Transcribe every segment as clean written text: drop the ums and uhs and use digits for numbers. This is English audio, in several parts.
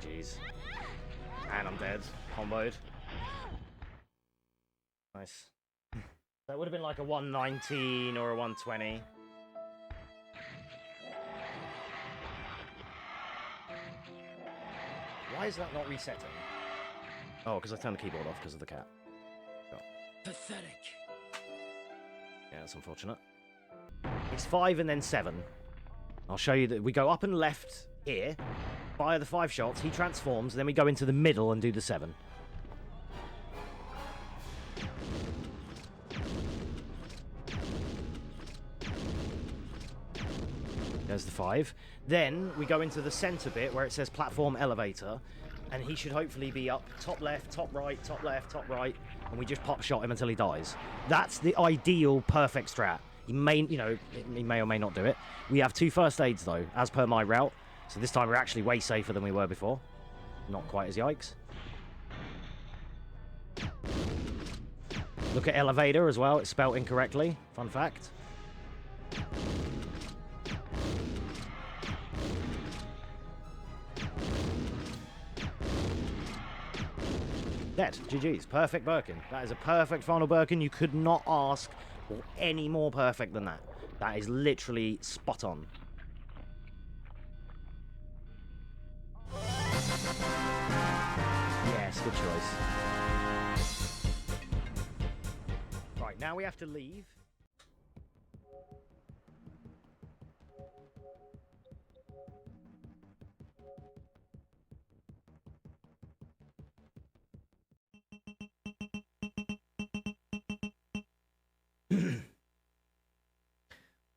GG's. And I'm dead. Comboed. Nice. That would have been like a 119 or a 120. Why is that not resetting? Oh, because I turned the keyboard off because of the cat. Oh. Pathetic. Yeah, that's unfortunate. It's 5 and then 7. I'll show you that we go up and left here, fire the 5 shots, he transforms, then we go into the middle and do the 7. There's the 5. Then we go into the center bit where it says platform elevator, and he should hopefully be up top left, top right, top left, top right, and we just pop shot him until he dies. That's the ideal perfect strat. He may, you know, he may or may not do it. We have 2 first aids though, as per my route. So this time we're actually way safer than we were before. Not quite as yikes. Look at elevator as well. It's spelled incorrectly. Fun fact. Dead. GG's. Perfect Birkin. That is a perfect final Birkin. You could not ask for any more perfect than that. That is literally spot on. Yes, good choice. Right, now we have to leave.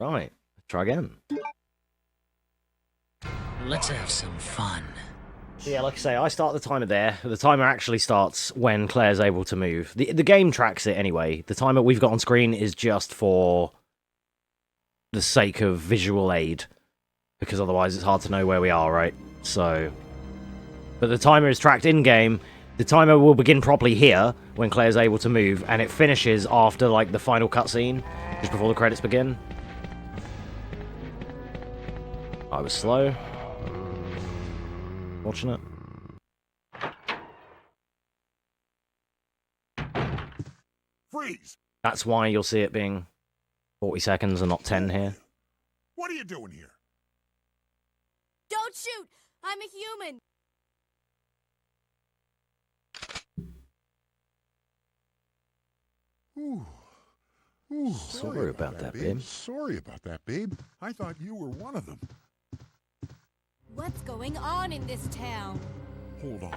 Right, try again. Let's have some fun. Yeah, like I say, I start the timer there. The timer actually starts when Claire's able to move. The game tracks it anyway. The timer we've got on screen is just for the sake of visual aid, because otherwise it's hard to know where we are, right? So, but the timer is tracked in-game. The timer will begin properly here when Claire's able to move, and it finishes after, like, the final cutscene, just before the credits begin. I was slow. Fortunate. Freeze! That's why you'll see it being 40 seconds and not 10 here. What are you doing here? Don't shoot! I'm a human! Ooh, Sorry about that, babe. Sorry about that, babe. I thought you were one of them. What's going on in this town? Hold on.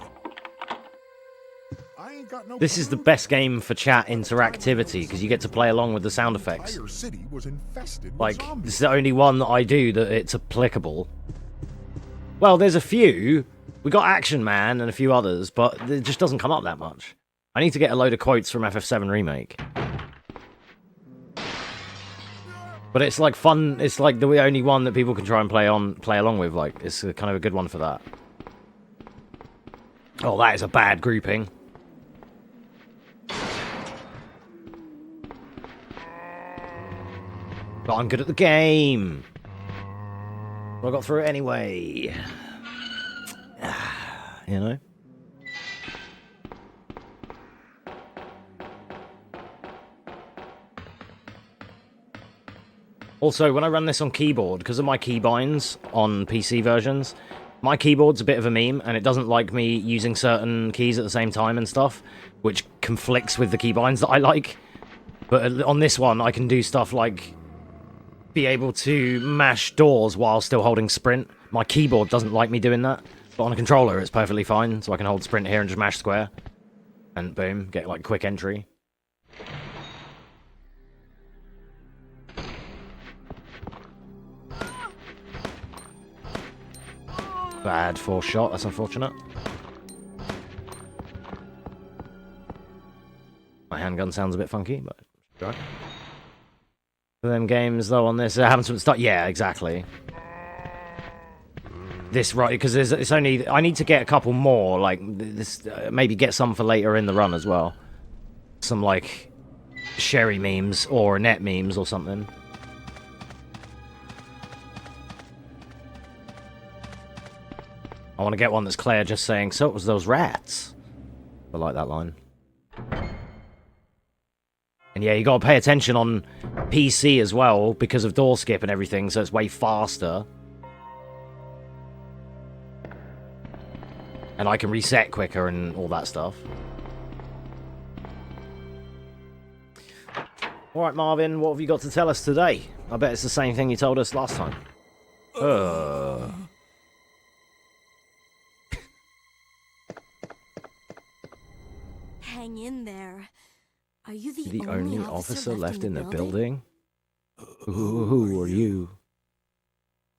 I ain't got no This is the clue. best game for chat interactivity, because you get to play along with the sound effects. The entire city was infested with Like, zombies. this is the only one that I do that it's applicable. Well, there's a few. We got Action Man and a few others, but it just doesn't come up that much. I need to get a load of quotes from FF7 Remake. But it's like fun. It's like the only one that people can try and play along with. Like, it's kind of a good one for that. Oh, that is a bad grouping. But I'm good at the game. I got through it anyway. You know? Also, when I run this on keyboard, because of my keybinds on PC versions, my keyboard's a bit of a meme, and it doesn't like me using certain keys at the same time and stuff, which conflicts with the keybinds that I like. But on this one, I can do stuff like be able to mash doors while still holding sprint. My keyboard doesn't like me doing that, but on a controller, it's perfectly fine, so I can hold sprint here and just mash square. And boom, get like quick entry. Bad force shot, that's unfortunate. My handgun sounds a bit funky, but right. For them games though on this, haven't start. Yeah, exactly. This right because it's only I need to get a couple more like this. Maybe get some for later in the run as well. Some like Sherry memes or net memes or something. I want to get one that's Claire just saying, so it was those rats. I like that line. And yeah, you got to pay attention on PC as well because of door skip and everything, so it's way faster. And I can reset quicker and all that stuff. Alright, Marvin, what have you got to tell us today? I bet it's the same thing you told us last time. Hang in there. Are you The only officer left in the building? Who are you?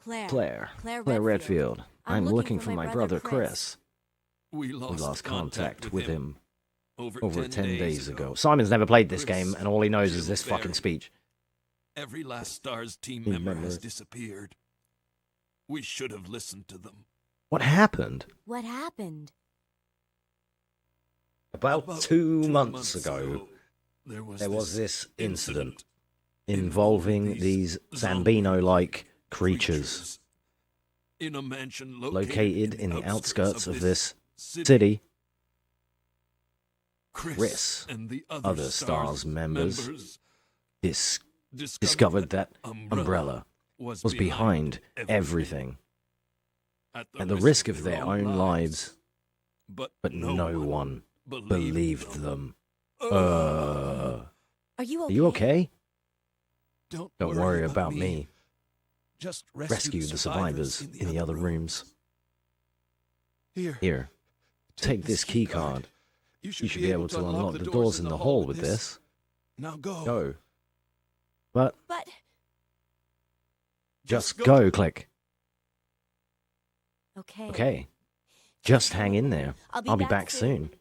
Claire Redfield. I'm looking for my brother Chris. We We lost contact with him over 10 days ago. Simon's never played this game, and all he knows is this fucking speech. Every last STARS team Team member member. has disappeared. We should have listened to them. What happened? What happened? About 2 months ago, there was this incident involving these Zambino-like creatures in a mansion located in the outskirts of this city. Chris and the other STARS members discovered that Umbrella was behind everything at the risk of their own lives, but no one believed them. Are you okay? Are you okay? Don't Don't worry about me. Just Rescue the survivors in the other rooms. Here, Here, take this key card. You should be able to unlock the doors in the hall with this. Now go. Go. But But just go, click. okay. Okay. Just hang in there. I'll be back soon.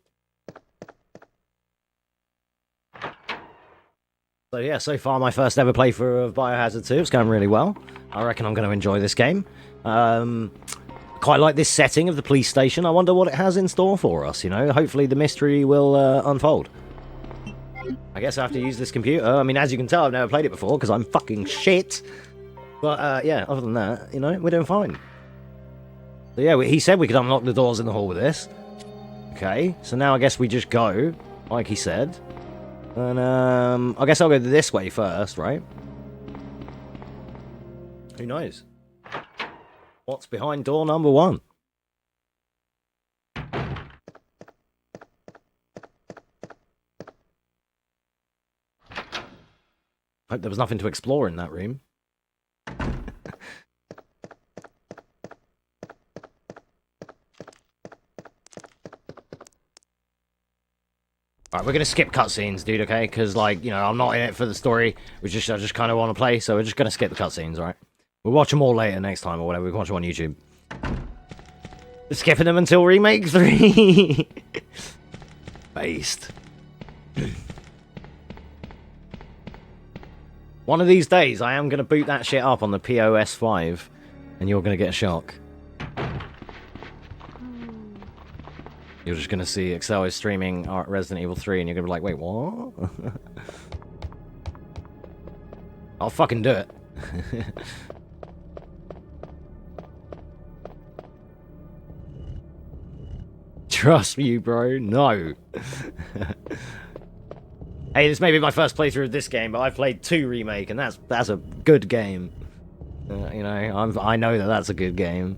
So yeah, so far my first ever playthrough of Biohazard 2. It's going really well. I reckon I'm going to enjoy this game. Quite like this setting of the police station. I wonder what it has in store for us, you know? Hopefully the mystery will unfold. I guess I have to use this computer. I mean, as you can tell, I've never played it before because I'm fucking shit. But yeah, other than that, you know, we're doing fine. So yeah, he said we could unlock the doors in the hall with this. Okay, so now I guess we just go, like he said. And I guess I'll go this way first, right? Who knows? What's behind door number 1? Hope there was nothing to explore in that room. Alright, we're gonna skip cutscenes, dude, okay? Because, like, you know, I'm not in it for the story. I just kind of want to play, so we're just gonna skip the cutscenes, alright? We'll watch them all later next time or whatever. We can watch them on YouTube. We're skipping them until Remake 3! Based. One of these days, I am gonna boot that shit up on the POS5, and you're gonna get a shock. You're just gonna see Excel is streaming Resident Evil 3, and you're gonna be like, wait, what? I'll fucking do it. Trust you, bro. No. Hey, this may be my first playthrough of this game, but I've played 2 Remake, and that's a good game. You know, I know that that's a good game.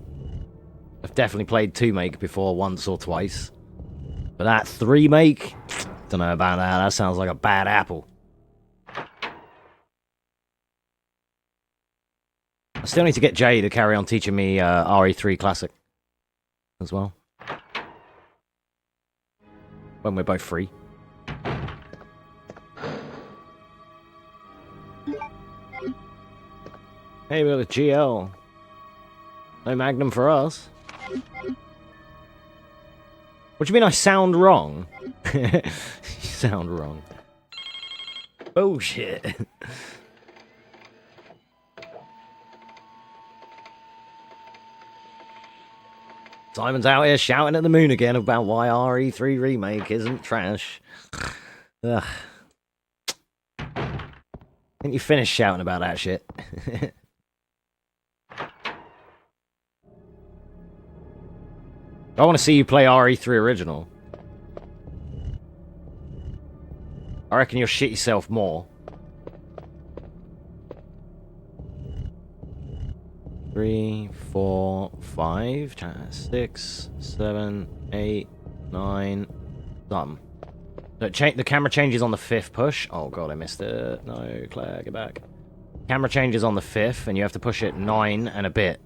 I've definitely played 2 Make before, once or twice. But that 3 Make, don't know about that. That sounds like a bad apple. I still need to get Jay to carry on teaching me RE3 Classic as well. When we're both free. Hey, we got a GL. No Magnum for us. What do you mean I sound wrong? You sound wrong. Bullshit. Simon's out here shouting at the moon again about why RE3 Remake isn't trash. Ugh. Didn't you finish shouting about that shit? I want to see you play RE3 original. I reckon you'll shit yourself more. 3, 4, 5, 6, 7, 8, 9, done. So the camera changes on the 5th push. Oh god, I missed it. No, Claire, get back. Camera changes on the 5th, and you have to push it 9 and a bit.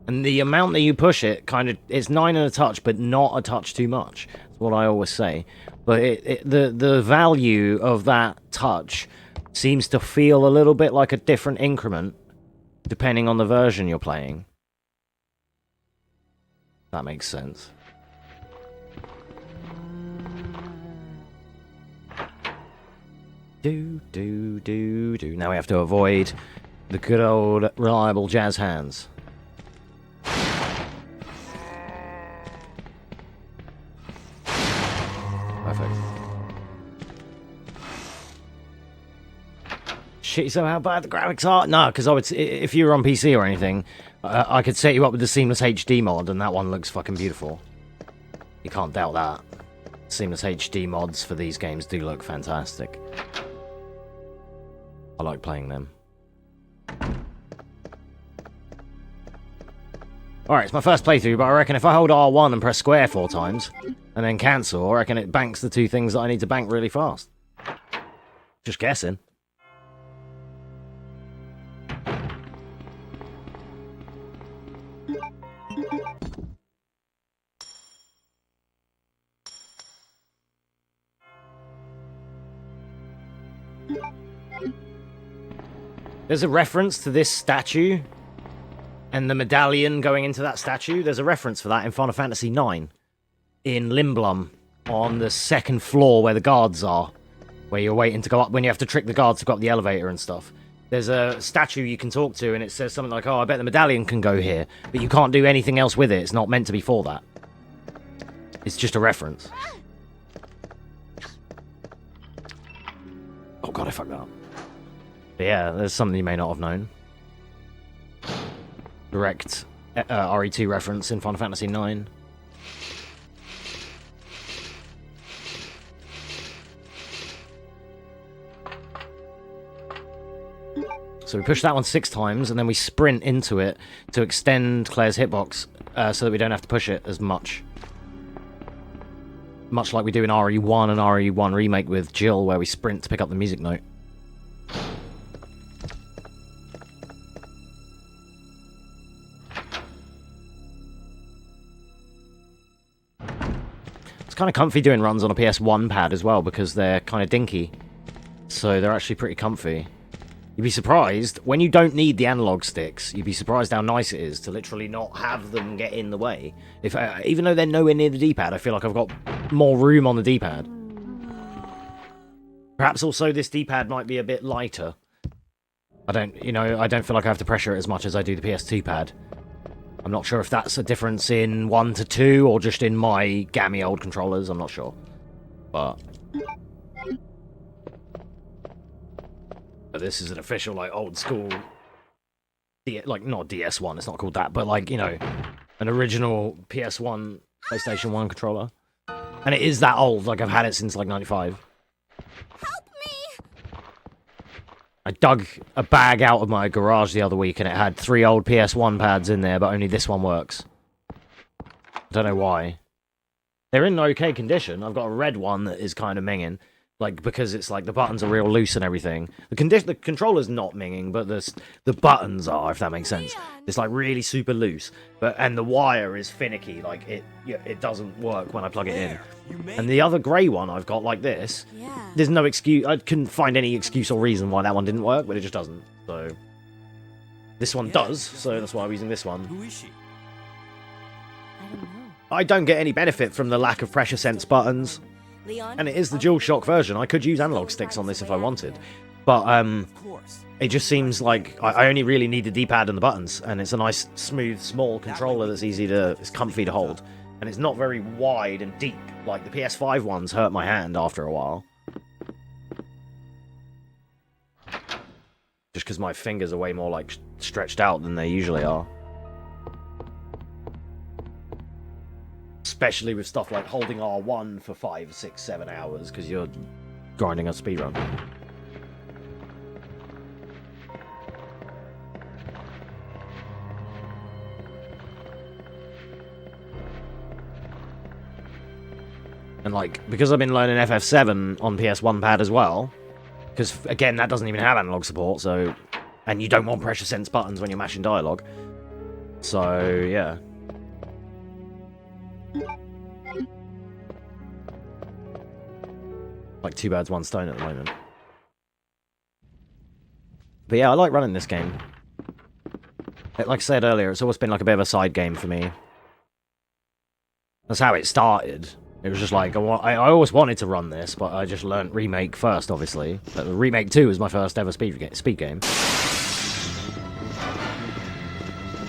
And the amount that you push it, it's 9 and a touch, but not a touch too much. That's what I always say. But the value of that touch seems to feel a little bit like a different increment, depending on the version you're playing. That makes sense. Do. Now we have to avoid the good old reliable jazz hands. Perfect. Shit, so how bad the graphics are? No, because if you were on PC or anything, I could set you up with the Seamless HD mod, and that one looks fucking beautiful. You can't doubt that. Seamless HD mods for these games do look fantastic. I like playing them. Alright, it's my first playthrough, but I reckon if I hold R1 and press square 4 times, and then cancel, I reckon it banks the 2 things that I need to bank really fast. Just guessing. There's a reference to this statue and the medallion going into that statue. There's a reference for that in Final Fantasy IX in Limblum on the 2nd floor where the guards are, where you're waiting to go up when you have to trick the guards to go up the elevator and stuff. There's a statue you can talk to and it says something like, oh, I bet the medallion can go here, but you can't do anything else with it. It's not meant to be for that. It's just a reference. Oh god, I fucked that up. But yeah, there's something you may not have known. Direct RE2 reference in Final Fantasy IX. So we push that one 6 times, and then we sprint into it to extend Claire's hitbox, so that we don't have to push it as much. Much like we do in RE1 and RE1 Remake with Jill, where we sprint to pick up the music note. It's kind of comfy doing runs on a PS1 pad as well, because they're kind of dinky. So they're actually pretty comfy. You'd be surprised, when you don't need the analog sticks, you'd be surprised how nice it is to literally not have them get in the way. Even though they're nowhere near the D-pad, I feel like I've got more room on the D-pad. Perhaps also this D-pad might be a bit lighter. I don't feel like I have to pressure it as much as I do the PS2 pad. I'm not sure if that's a difference in 1 to 2 or just in my gammy old controllers, I'm not sure. But this is an official, like, old school, like, not DS1, it's not called that, but, like, you know, an original PS1, PlayStation 1 controller. And it is that old, like, I've had it since, like, 95. Help me! I dug a bag out of my garage the other week, and it had 3 old PS1 pads in there, but only this one works. I don't know why. They're in okay condition. I've got a red one that is kind of minging. Like, because it's like the buttons are real loose and everything. The controller's not minging, but the buttons are, if that makes sense. It's like really super loose, and the wire is finicky. Like it doesn't work when I plug it in. And the other grey one I've got like this. Yeah. There's no excuse. I couldn't find any excuse or reason why that one didn't work, but it just doesn't. So this one does. So that's why I'm using this one. Who is she? I don't know. I don't get any benefit from the lack of pressure sense buttons. Leon? And it is the DualShock version. I could use analog sticks on this if I wanted. But Of course. it just seems like I only really need the D-pad and the buttons. And it's a nice, smooth, small controller that's it's comfy to hold. And it's not very wide and deep. Like the PS5 ones hurt my hand after a while. Just because my fingers are way more like stretched out than they usually are. Especially with stuff like holding R1 for 5, 6, 7 hours because you're grinding a speedrun. And like, because I've been learning FF7 on PS1 pad as well, because again, that doesn't even have analog support, so, and you don't want pressure sense buttons when you're mashing dialogue. So, yeah. Like 2 birds, 1 stone at the moment. But yeah, I like running this game. Like I said earlier, it's always been like a bit of a side game for me. That's how it started. It was just like, I always wanted to run this, but I just learnt Remake first, obviously. But Remake 2 was my first ever speed game.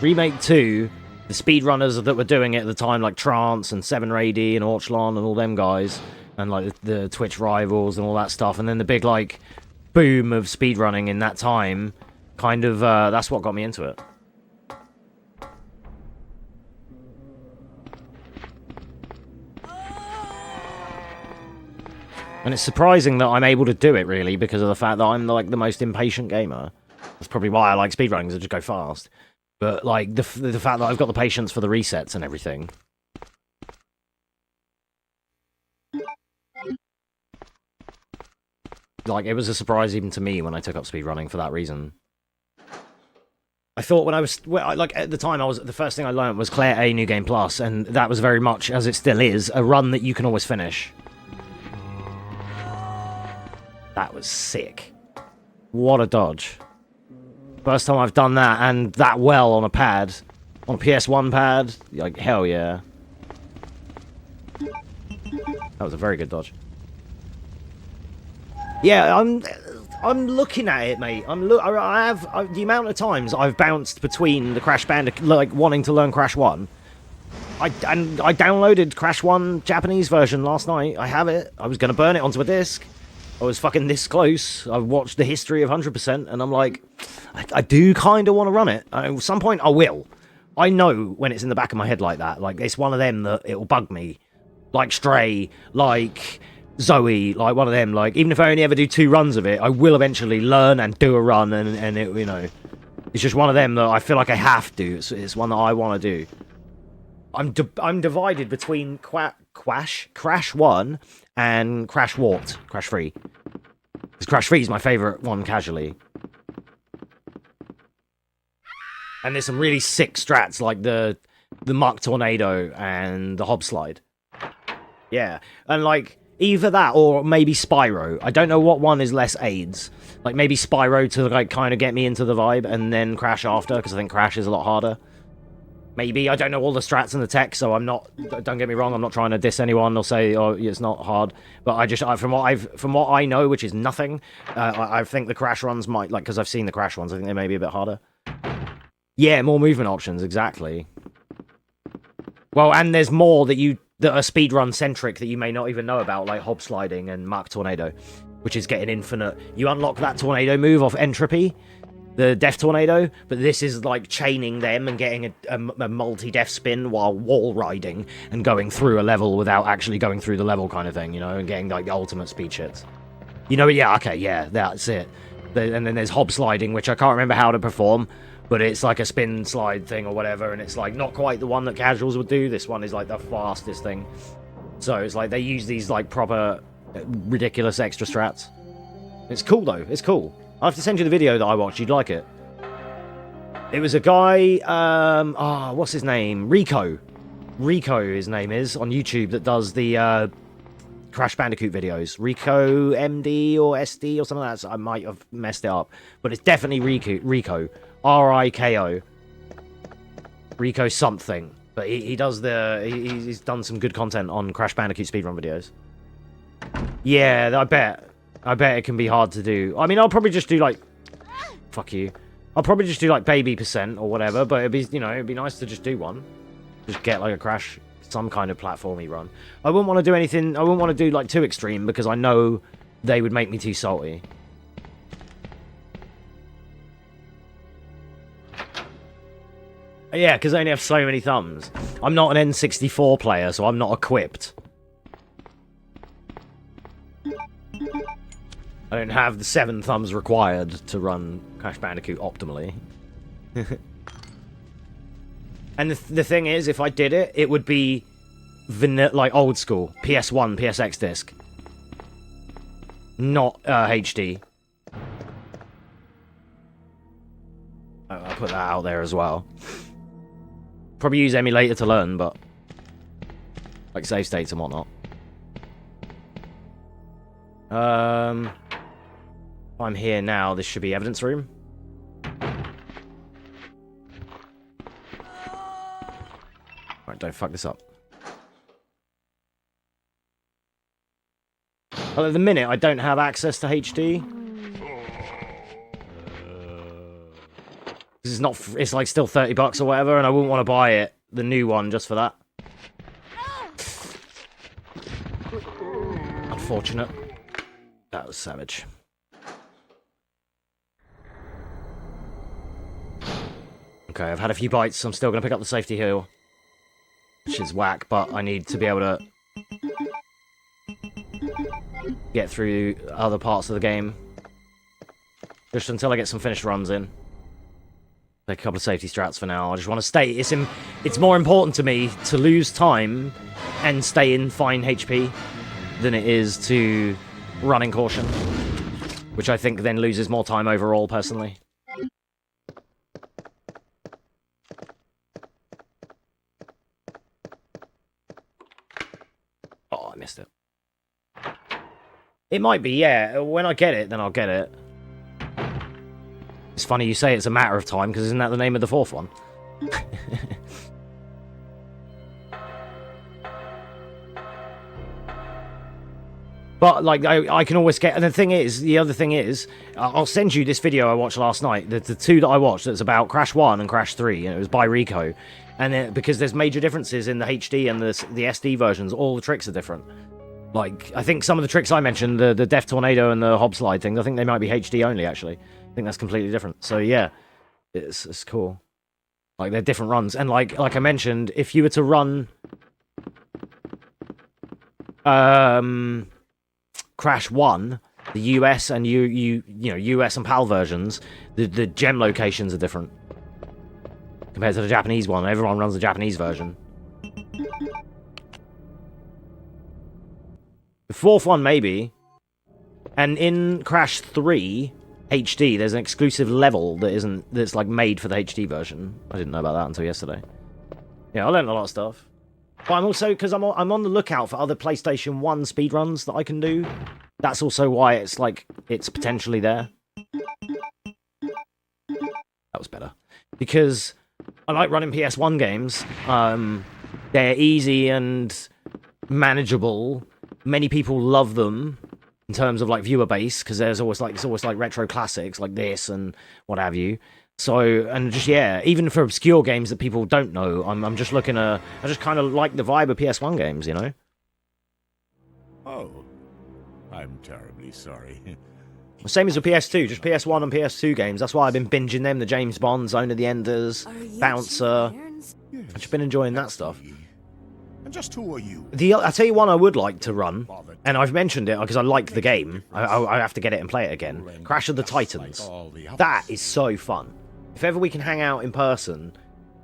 Remake 2, the speedrunners that were doing it at the time, like Trance and 7Rady and Orchlon and all them guys, and like the Twitch rivals and all that stuff, and then the big like boom of speedrunning in that time, kind of, that's what got me into it. And it's surprising that I'm able to do it, really, because of the fact that I'm like the most impatient gamer. That's probably why I like speedrunning, because I just go fast. But like the fact that I've got the patience for the resets and everything. Like, it was a surprise even to me when I took up speedrunning for that reason. I thought when I was, like, at the time, the first thing I learned was Claire A New Game Plus, and that was very much, as it still is, a run that you can always finish. That was sick. What a dodge. First time I've done that, and that well on a pad. On a PS1 pad. Like, hell yeah. That was a very good dodge. Yeah, I'm looking at it, mate. The amount of times I've bounced between the Crash Bandicoot, like, wanting to learn Crash 1. I downloaded Crash 1 Japanese version last night. I have it. I was going to burn it onto a disc. I was fucking this close. I've watched the history of 100%, and I'm like, I do kind of want to run it. At some point, I will. I know when it's in the back of my head like that. Like, it's one of them that it'll bug me. Like Stray, like Zoe, like one of them. Like, even if I only ever do 2 runs of it, I will eventually learn and do a run, and it, you know, it's just one of them that I feel like I have to. It's one that I want to do. I'm divided between Crash 1 and Crash Warped, Crash 3. Because Crash 3 is my favourite one casually. And there's some really sick strats, like the Muck Tornado and the Hob Slide. Yeah, and like, either that or maybe Spyro. I don't know what one is less AIDS. Like, maybe Spyro to, like, kind of get me into the vibe, and then Crash after, because I think Crash is a lot harder. Maybe. I don't know all the strats and the tech, so I'm not, don't get me wrong, I'm not trying to diss anyone or say, oh, it's not hard. But from what I know, which is nothing, I think the Crash runs might, like, because I've seen the Crash ones, I think they may be a bit harder. Yeah, more movement options, exactly. Well, and there's more that are speedrun centric that you may not even know about, like Hob Sliding and Mark Tornado, which is getting infinite. You unlock that tornado move off Entropy, the Death Tornado, but this is like chaining them and getting a multi-death spin while wall riding and going through a level without actually going through the level kind of thing, you know, and getting like the ultimate speed shits. You know, yeah, okay, yeah, that's it. And then there's Hob Sliding, which I can't remember how to perform, but it's like a spin slide thing or whatever, and it's like not quite the one that casuals would do. This one is like the fastest thing. So it's like they use these like proper ridiculous extra strats. It's cool though, it's cool. I'll have to send you the video that I watched, you'd like it. It was a guy, what's his name? Rico, his name is, on YouTube, that does the Crash Bandicoot videos. Rico MD or SD or something like that. I might have messed it up. But it's definitely Rico. R-I-K-O. Rico something. But he does he's done some good content on Crash Bandicoot speedrun videos. Yeah, I bet it can be hard to do. I mean, I'll probably just do like... Fuck you. I'll probably just do like baby % or whatever, but it'd be, you know, it'd be nice to just do one. Just get like a Crash, some kind of platformy run. I wouldn't want to do anything, I wouldn't want to do like too extreme because I know they would make me too salty. Yeah, because I only have so many thumbs. I'm not an N64 player, so I'm not equipped. I don't have the 7 thumbs required to run Crash Bandicoot optimally. And the thing is, if I did it, it would be like old school, PS1, PSX disc. Not HD. I'll put that out there as well. Probably use emulator to learn, but like save states and whatnot. If I'm here now, this should be evidence room. Alright, don't fuck this up. Well, at the minute, I don't have access to HD. This is not. It's like still $30 or whatever, and I wouldn't want to buy it, the new one, just for that. Unfortunate. That was savage. Okay, I've had a few bites, so I'm still going to pick up the safety heal. Which is whack, but I need to be able to get through other parts of the game. Just until I get some finished runs in. Take a couple of safety strats for now. I just want to stay. It's more important to me to lose time and stay in fine HP than it is to run in caution. Which I think then loses more time overall, personally. Oh, I missed it. It might be, yeah. When I get it, then I'll get it. It's funny you say it's a matter of time, because isn't that the name of the 4th one? But, like, I can always get... And the other thing is, I'll send you this video I watched last night. The 2 that I watched, that's about Crash 1 and Crash 3, and it was by Rico. And then, because there's major differences in the HD and the SD versions, all the tricks are different. Like, I think some of the tricks I mentioned, the Death Tornado and the Hob Slide thing, I think they might be HD only, actually. I think that's completely different. So, yeah, it's cool. Like, they're different runs. And, like I mentioned, if you were to run... Crash 1, the US and you know, US and PAL versions, the gem locations are different. Compared to the Japanese one. Everyone runs the Japanese version. The 4th one, maybe. And in Crash 3 HD, there's an exclusive level that's like made for the HD version. I didn't know about that until yesterday. Yeah, I learned a lot of stuff. But I'm also, because I'm on the lookout for other PlayStation 1 speedruns that I can do. That's also why it's like, it's potentially there. That was better. Because I like running PS1 games. They're easy and manageable. Many people love them in terms of like viewer base, because it's always like retro classics like this and what have you. So, and just, yeah, even for obscure games that people don't know, I'm just looking at... I just kind of like the vibe of PS1 games, you know? Oh, I'm terribly sorry. Same as with PS2, just PS1 and PS2 games. That's why I've been binging them, the James Bond, Zone of the Enders, Bouncer. Yes, I've just been enjoying that stuff. And just who are you? I'll tell you one I would like to run, and I've mentioned it because I like the game. I have to get it and play it again. Crash of the Titans. That is so fun. If ever we can hang out in person,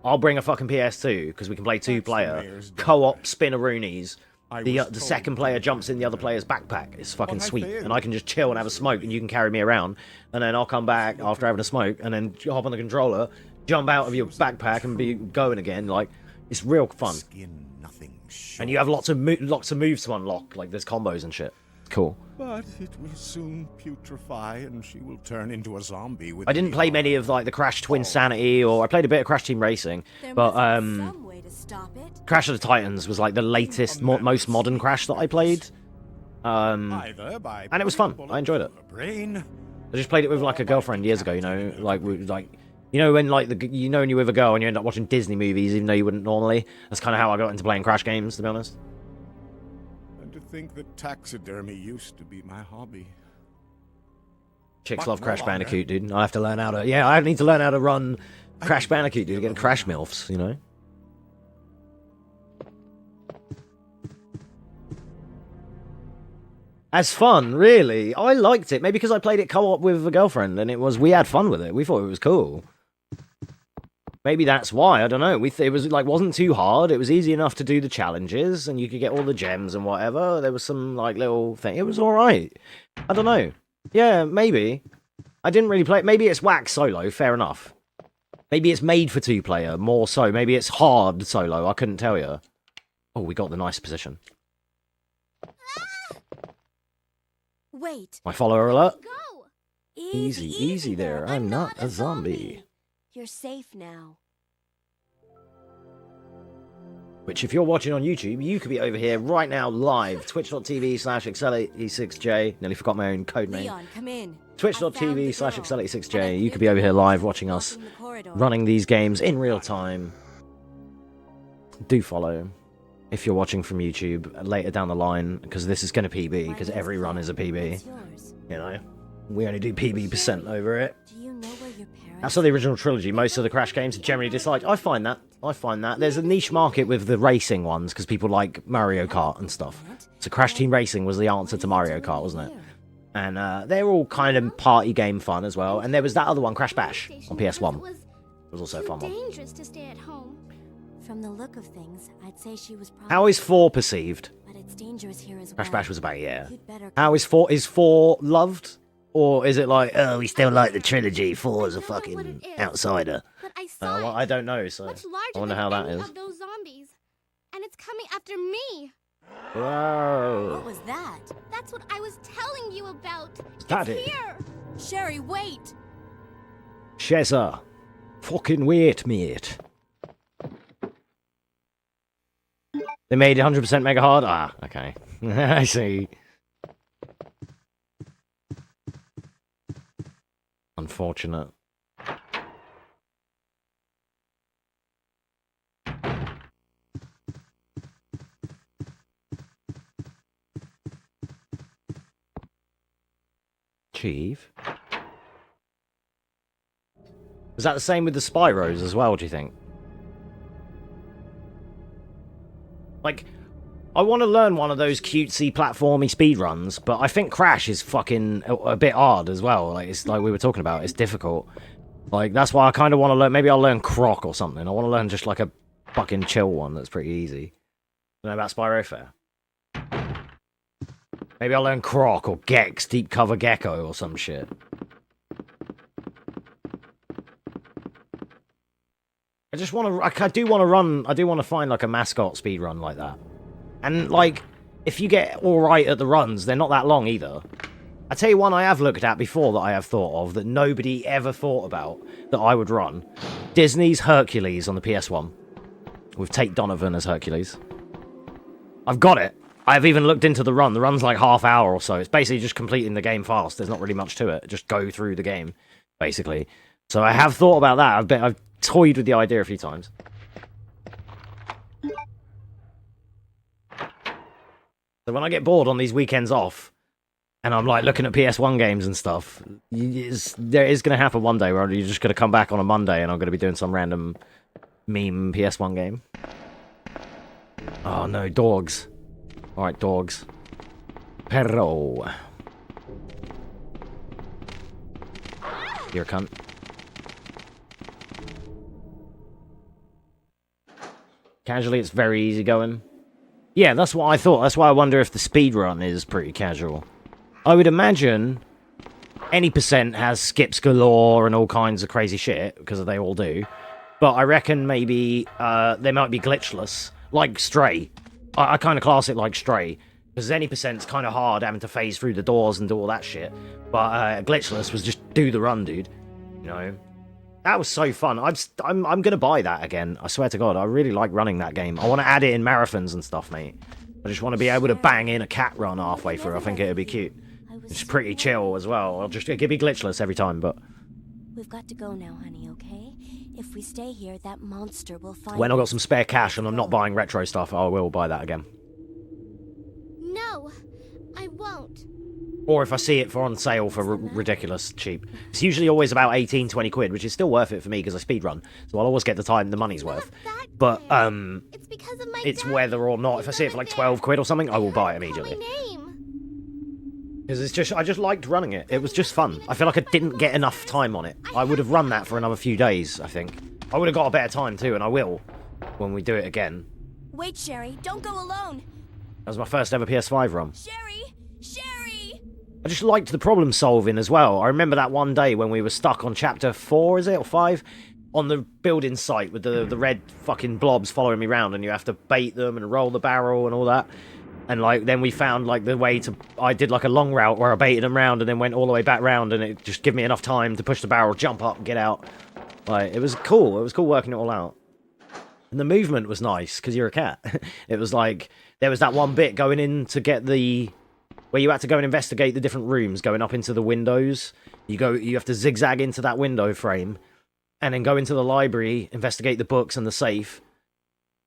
I'll bring a fucking PS2, because we can play 2-player, co-op spinneroonies. The second player jumps in the other player's backpack. It's fucking sweet. And I can just chill and have a smoke, and you can carry me around. And then I'll come back after having a smoke, and then hop on the controller, jump out of your backpack, and be going again. Like, it's real fun. And you have lots of moves to unlock. Like, there's combos and shit. It's cool. But it will soon putrefy, and she will turn into a zombie with... I didn't play many of, like, the Crash Twin Sanity, or I played a bit of Crash Team Racing, but, Crash of the Titans was, like, the latest, most modern Crash that I played. And it was fun. I enjoyed it. I just played it with, like, a girlfriend years ago, you know, like, you know when, like, when you're with a girl and you end up watching Disney movies, even though you wouldn't normally? That's kind of how I got into playing Crash games, to be honest. To think that taxidermy used to be my hobby. Chicks love Crash Bandicoot, dude. I have to learn how to... Yeah, I need to learn how to run Crash Bandicoot, dude, getting Crash MILFs, you know? As fun, really. I liked it. Maybe because I played it co-op with a girlfriend, and we had fun with it. We thought it was cool. Maybe that's why, I don't know. It was like wasn't too hard. It was easy enough to do the challenges, and you could get all the gems and whatever. There was some like little thing. It was alright. I don't know. Yeah, maybe. I didn't really play it. Maybe it's whack solo, fair enough. Maybe it's made for 2-player, more so. Maybe it's hard solo, I couldn't tell you. Oh, we got the nice position. Wait. My follower alert. Go. Easy there. I'm not a zombie. You're safe now. Which, if you're watching on YouTube, you could be over here right now live. Twitch.tv/Excel86J. Nearly forgot my own code name. Leon, come in. Twitch.tv/Excel86J. You could be over here live watching us running these games in real time. Do follow if you're watching from YouTube later down the line, because this is going to PB, because every run is a PB. You know, we only do PB% over it. Do you know where your parents... That's what the original trilogy, most of the Crash games are generally disliked. I find that. There's a niche market with the racing ones, because people like Mario Kart and stuff. So Crash Team Racing was the answer to Mario Kart, wasn't it? And they're all kind of party game fun as well. And there was that other one, Crash Bash, on PS1. It was also a fun one. Dangerous to stay at home. From the look of things, I'd say she was probably... How is 4 perceived? But it's dangerous here as well. Crash Bash was about, yeah. You'd better How is 4 loved? Or is it like, oh, we still like the trilogy, 4 is a fucking outsider? But I saw Well, I don't know, so much I larger wonder how than that any is. of those zombies. And it's coming after me. Whoa. What was that? That's what I was telling you about. That It's it? here. Sherry, wait. Shezza. Fucking wait, mate. They made 100% mega hard? Ah, okay. I see. Unfortunate. Chief? Was that the same with the Spyros as well, do you think? Like, I want to learn one of those cutesy platformy speedruns, but I think Crash is fucking a bit hard as well. Like, it's like we were talking about, it's difficult. Like, that's why I kind of want to learn, maybe I'll learn Croc or something. I want to learn just like a fucking chill one that's pretty easy. You know about Spyro Fair? Maybe I'll learn Croc or Gex, Deep Cover Gecko or some shit. I just want to, I do want to find like a mascot speedrun like that. And like, if you get alright at the runs, they're not that long either. I tell you one I have looked at before that I have thought of that nobody ever thought about that I would run. Disney's Hercules on the PS1. With Tate Donovan as Hercules. I've got it. I've even looked into the run. The run's like half hour or so. It's basically just completing the game fast. There's not really much to it. Just go through the game, basically. So I have thought about that. I've toyed with the idea a few times. So when I get bored on these weekends off, and I'm like looking at PS1 games and stuff, there is going to happen one day where you're just going to come back on a Monday and I'm going to be doing some random meme PS1 game. Oh no, dogs. Alright, dogs. Perro. You're a cunt. Casually, it's very easy going. Yeah, that's what I thought. That's why I wonder if the speedrun is pretty casual. I would imagine any percent has skips galore and all kinds of crazy shit, because they all do. But I reckon maybe they might be glitchless, like Stray. I kind of class it like Stray, because any percent's kind of hard having to phase through the doors and do all that shit. But glitchless was just do the run, dude. You know? That was so fun. I'm gonna buy that again. I swear to God, I really like running that game. I want to add it in marathons and stuff, mate. I just want to be able to bang in a cat run halfway through. I think it'd be cute. It's pretty chill as well. It could be glitchless every time, but We've got to go now, honey, okay? If we stay here, that monster will find when I've got some spare cash and I'm not buying retro stuff, I will buy that again. No, I won't. Or if I see it for on sale for ridiculous cheap. It's usually always about 18, 20 quid, which is still worth it for me because I speedrun. So I'll always get the money's worth. But, It's because of my it's dad. whether or not, if I see it for like 12 quid or something, I will buy it immediately. Because it's just, I just liked running it. It was just fun. I feel like I didn't get enough time on it. I would have run that for another few days, I think. I would have got a better time too, and I will when we do it again. Wait, Sherry, don't go alone. That was my first ever PS5 run. Sherry! Sherry! I just liked the problem solving as well. I remember that one day when we were stuck on chapter 4, is it, or 5? On the building site with the red fucking blobs following me around, and you have to bait them and roll the barrel and all that. And, like, then we found, like, the way to... I did, like, a long route where I baited them round and then went all the way back round, and it just gave me enough time to push the barrel, jump up, and get out. Like, it was cool. It was cool working it all out. And the movement was nice, because you're a cat. It was like... There was that one bit going in to get the... Where you had to go and investigate the different rooms, going up into the windows. You have to zigzag into that window frame, and then go into the library, investigate the books and the safe,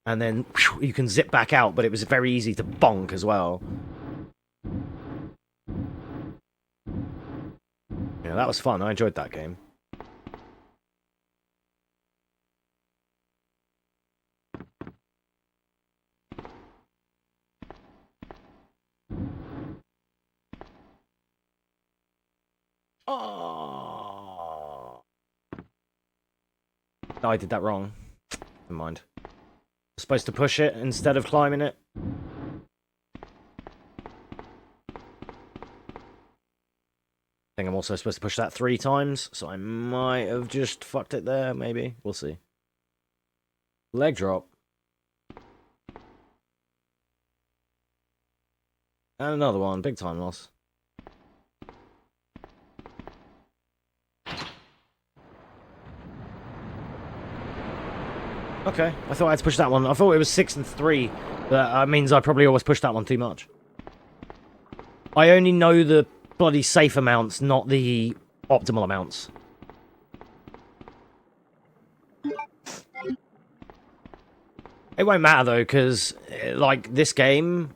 and then whew, you can zip back out, but it was very easy to bonk as well. Yeah, that was fun. I enjoyed that game. Oh. No, I did that wrong. Never mind. I'm supposed to push it instead of climbing it. I think I'm also supposed to push that 3 times, so I might have just fucked it there, maybe. We'll see. Leg drop. And another one. Big time loss. Okay, I thought I had to push that one. I thought it was 6 and 3. That means I probably always pushed that one too much. I only know the bloody safe amounts, not the optimal amounts. It won't matter though, because like this game,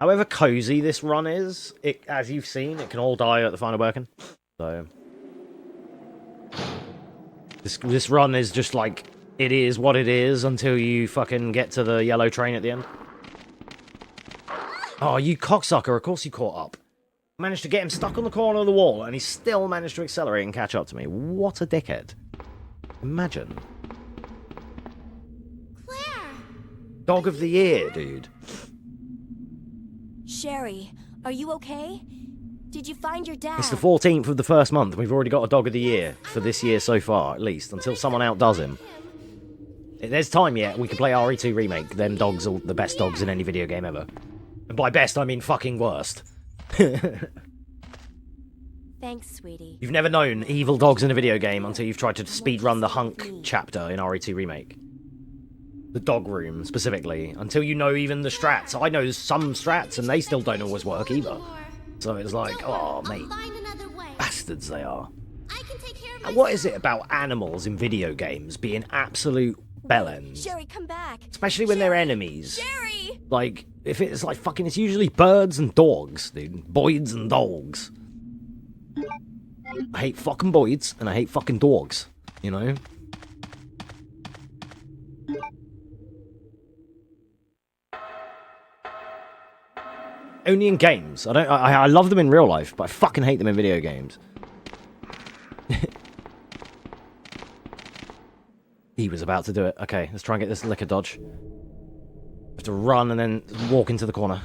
however cozy this run is, it, as you've seen, it can all die at the final working. So this run is just like, it is what it is until you fucking get to the yellow train at the end. Oh, you cocksucker, of course you caught up. Managed to get him stuck on the corner of the wall, and he still managed to accelerate and catch up to me. What a dickhead. Imagine. Claire! Dog of the year, dude. Sherry, are you okay? Did you find your dad? It's the 14th of the first month. We've already got a dog of the year for this year so far, at least, until someone outdoes him. There's time yet. We can play RE2 Remake. Them dogs are the best dogs in any video game ever. And by best, I mean fucking worst. Thanks, sweetie. You've never known evil dogs in a video game until you've tried to speedrun the Hunk chapter in RE2 Remake. The dog room, specifically. Until you know even the strats. I know some strats, and they still don't always work either. So it's like, oh, mate. Bastards they are. And what is it about animals in video games being absolute bellends? Sherry, come back. Especially when they're enemies. Sherry! Like, if it's like fucking, it's usually birds and dogs, dude. Boys and dogs. I hate fucking boys, and I hate fucking dogs, you know? Only in games. I love them in real life, but I fucking hate them in video games. He was about to do it. Okay, let's try and get this liquor dodge. Have to run and then walk into the corner.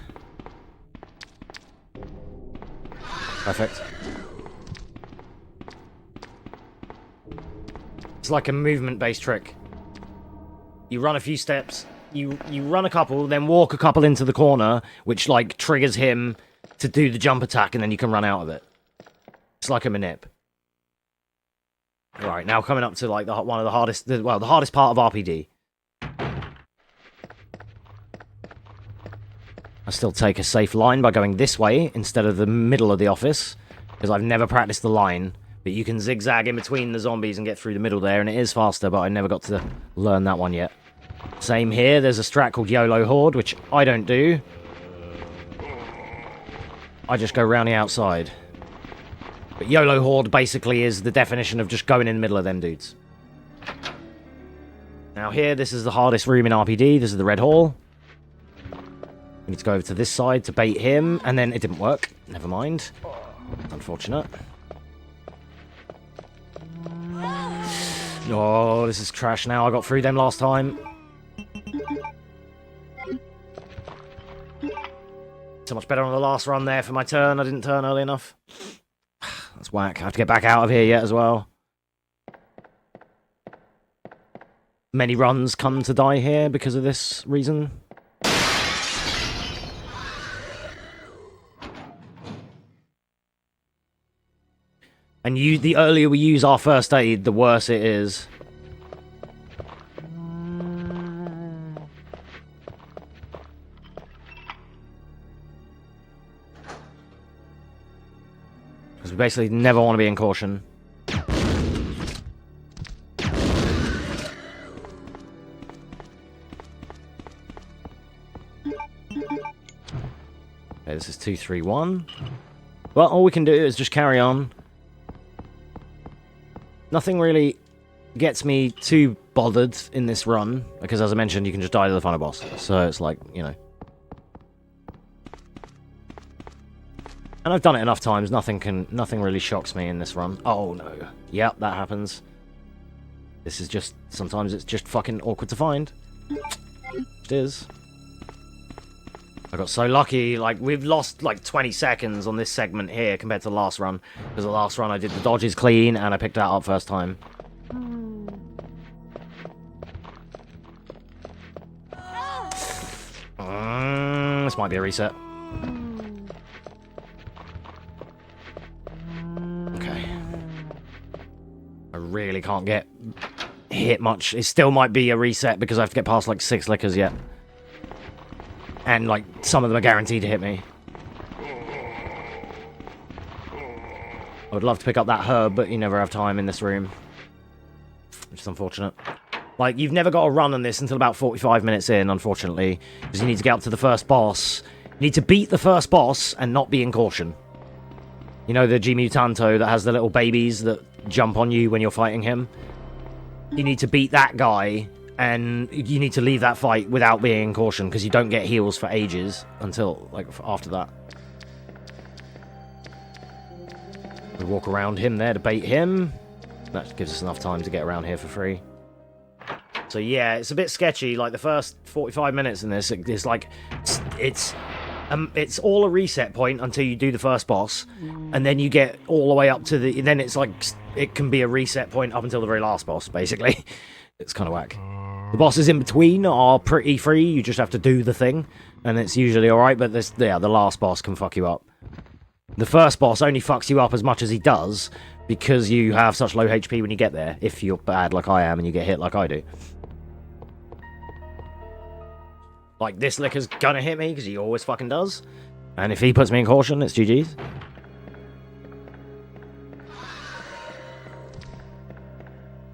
Perfect. It's like a movement-based trick. You run a few steps, you run a couple, then walk a couple into the corner, which, like, triggers him to do the jump attack, and then you can run out of it. It's like a manip. Right, now coming up to, like, one of the hardest... Well, the hardest part of RPD. I still take a safe line by going this way instead of the middle of the office, because I've never practiced the line. But you can zigzag in between the zombies and get through the middle there, and it is faster, but I never got to learn that one yet. Same here, there's a strat called YOLO Horde, which I don't do. I just go round the outside. But YOLO Horde basically is the definition of just going in the middle of them dudes. Now here, this is the hardest room in RPD. This is the Red Hall. We need to go over to this side to bait him, and then it didn't work. Never mind. Unfortunate. Oh, this is trash now. I got through them last time. So much better on the last run there for my turn. I didn't turn early enough. That's whack. I have to get back out of here yet as well. Many runs come to die here because of this reason. And the earlier we use our first aid, the worse it is. Because we basically never want to be in caution. Okay, this is 2-3-1. Well, all we can do is just carry on. Nothing really gets me too bothered in this run, because as I mentioned, you can just die to the final boss. So it's like, you know. And I've done it enough times, nothing really shocks me in this run. Oh no. Yep, that happens. This is just, sometimes it's just fucking awkward to find. It is. I got so lucky, like, we've lost, like, 20 seconds on this segment here compared to the last run. Because the last run I did the dodges clean, and I picked that up first time. This might be a reset. Okay. I really can't get hit much. It still might be a reset, because I have to get past, like, 6 lickers yet. And, like, some of them are guaranteed to hit me. I would love to pick up that herb, but you never have time in this room. Which is unfortunate. Like, you've never got a run on this until about 45 minutes in, unfortunately. Because you need to get up to the first boss. You need to beat the first boss and not be in caution. You know, the G Mutanto that has the little babies that jump on you when you're fighting him? You need to beat that guy... And you need to leave that fight without being in caution, because you don't get heals for ages until, like, after that. We walk around him there to bait him. That gives us enough time to get around here for free. So yeah, it's a bit sketchy. Like, the first 45 minutes in this, it's like, it's all a reset point until you do the first boss, and then you get all the way up to the... Then it's like, it can be a reset point up until the very last boss, basically. It's kind of whack. The bosses in between are pretty free, you just have to do the thing, and it's usually alright, but this, yeah, the last boss can fuck you up. The first boss only fucks you up as much as he does, because you have such low HP when you get there, if you're bad like I am and you get hit like I do. Like, this licker's gonna hit me, because he always fucking does, and if he puts me in caution, it's GG's.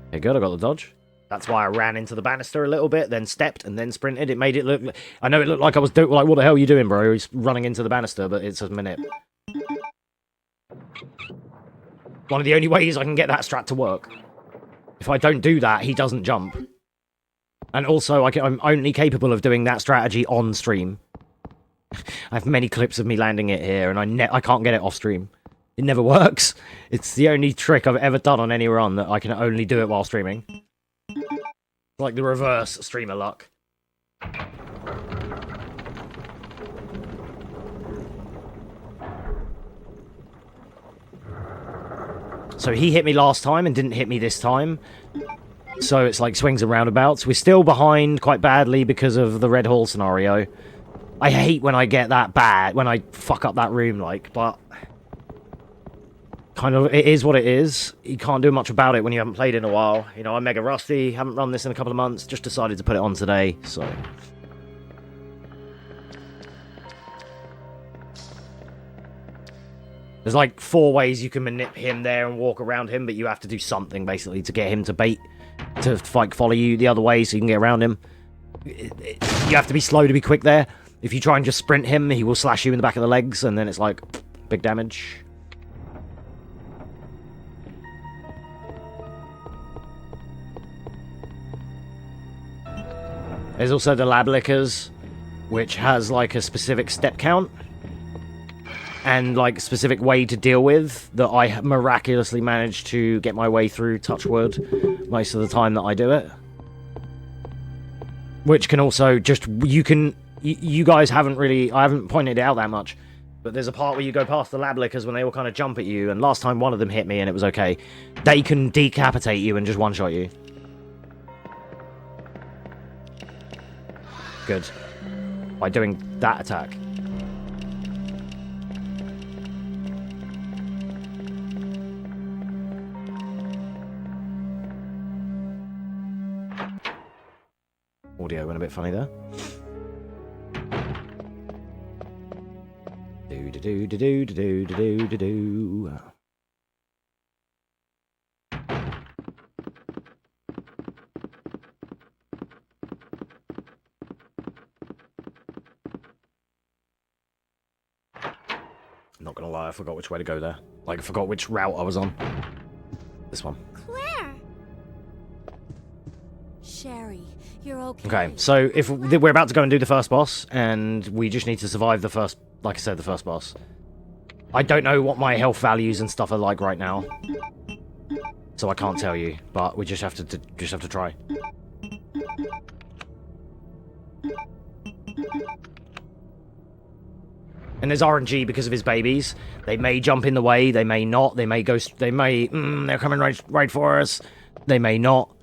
Okay, good, I got the dodge. That's why I ran into the banister a little bit, then stepped, and then sprinted. It made it look... I know it looked like I was like, what the hell are you doing, bro? He's running into the banister, but it's a minute. One of the only ways I can get that strat to work. If I don't do that, he doesn't jump. And also, I'm only capable of doing that strategy on stream. I have many clips of me landing it here, and I can't get it off stream. It never works. It's the only trick I've ever done on any run that I can only do it while streaming. Like the reverse streamer luck. So he hit me last time and didn't hit me this time. So it's like swings and roundabouts. We're still behind quite badly because of the Red Hall scenario. I hate when I get that bad, when I fuck up that room, like, but... Kind of, it is what it is. You can't do much about it when you haven't played in a while. You know, I'm mega rusty, haven't run this in a couple of months, just decided to put it on today, so... There's like 4 ways you can manip him there and walk around him, but you have to do something, basically, to get him to bait, to follow you the other way so you can get around him. You have to be slow to be quick there. If you try and just sprint him, he will slash you in the back of the legs, and then it's like, big damage. There's also the lab lickers, which has like a specific step count and like specific way to deal with that I miraculously managed to get my way through, touch wood, most of the time that I do it. Which can also just, you guys haven't really, I haven't pointed it out that much, but there's a part where you go past the lab lickers when they all kind of jump at you, and last time one of them hit me and it was okay. They can decapitate you and just one-shot you. Good. By doing that attack. Audio went a bit funny there. Do do do do do do do do do. Not gonna lie, I forgot which way to go there. Like, I forgot which route I was on. This one. Claire! Sherry, you're okay. Okay, so if we're about to go and do the first boss, and we just need to survive the first, like I said, the first boss. I don't know what my health values and stuff are like right now, so I can't tell you. But we just have to try. And there's RNG because of his babies. They may jump in the way, they may not. They may go. They may. They're coming right for us. They may not.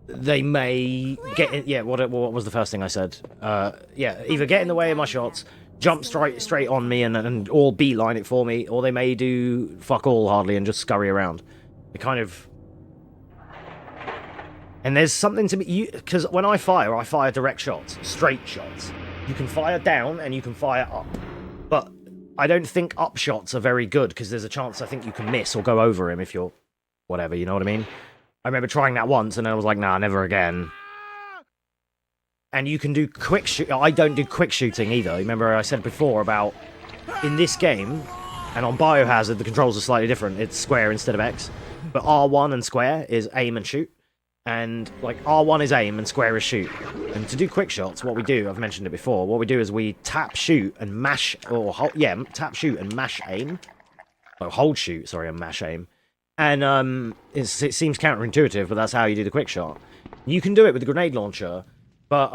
They may get in. Yeah. What was the first thing I said? Yeah. Either get in the way of my shots, jump straight on me, and all beeline it for me, or they may do fuck all hardly and just scurry around. They kind of. And there's something to me, because when I fire direct shots, straight shots. You can fire down and you can fire up. But I don't think up shots are very good, because there's a chance I think you can miss or go over him if you're whatever, you know what I mean? I remember trying that once and I was like, nah, never again. And you can do quick shoot. I don't do quick shooting either. Remember I said before about in this game and on Biohazard the controls are slightly different. It's square instead of X. But R1 and square is aim and shoot. And like R1 is aim and square is shoot. And to do quick shots, what we do, I've mentioned it before, what we do is we tap shoot and mash, or hold, yeah, tap shoot and mash aim. Oh, hold shoot, sorry, and mash aim. And it seems counterintuitive, but that's how you do the quick shot. You can do it with the grenade launcher, but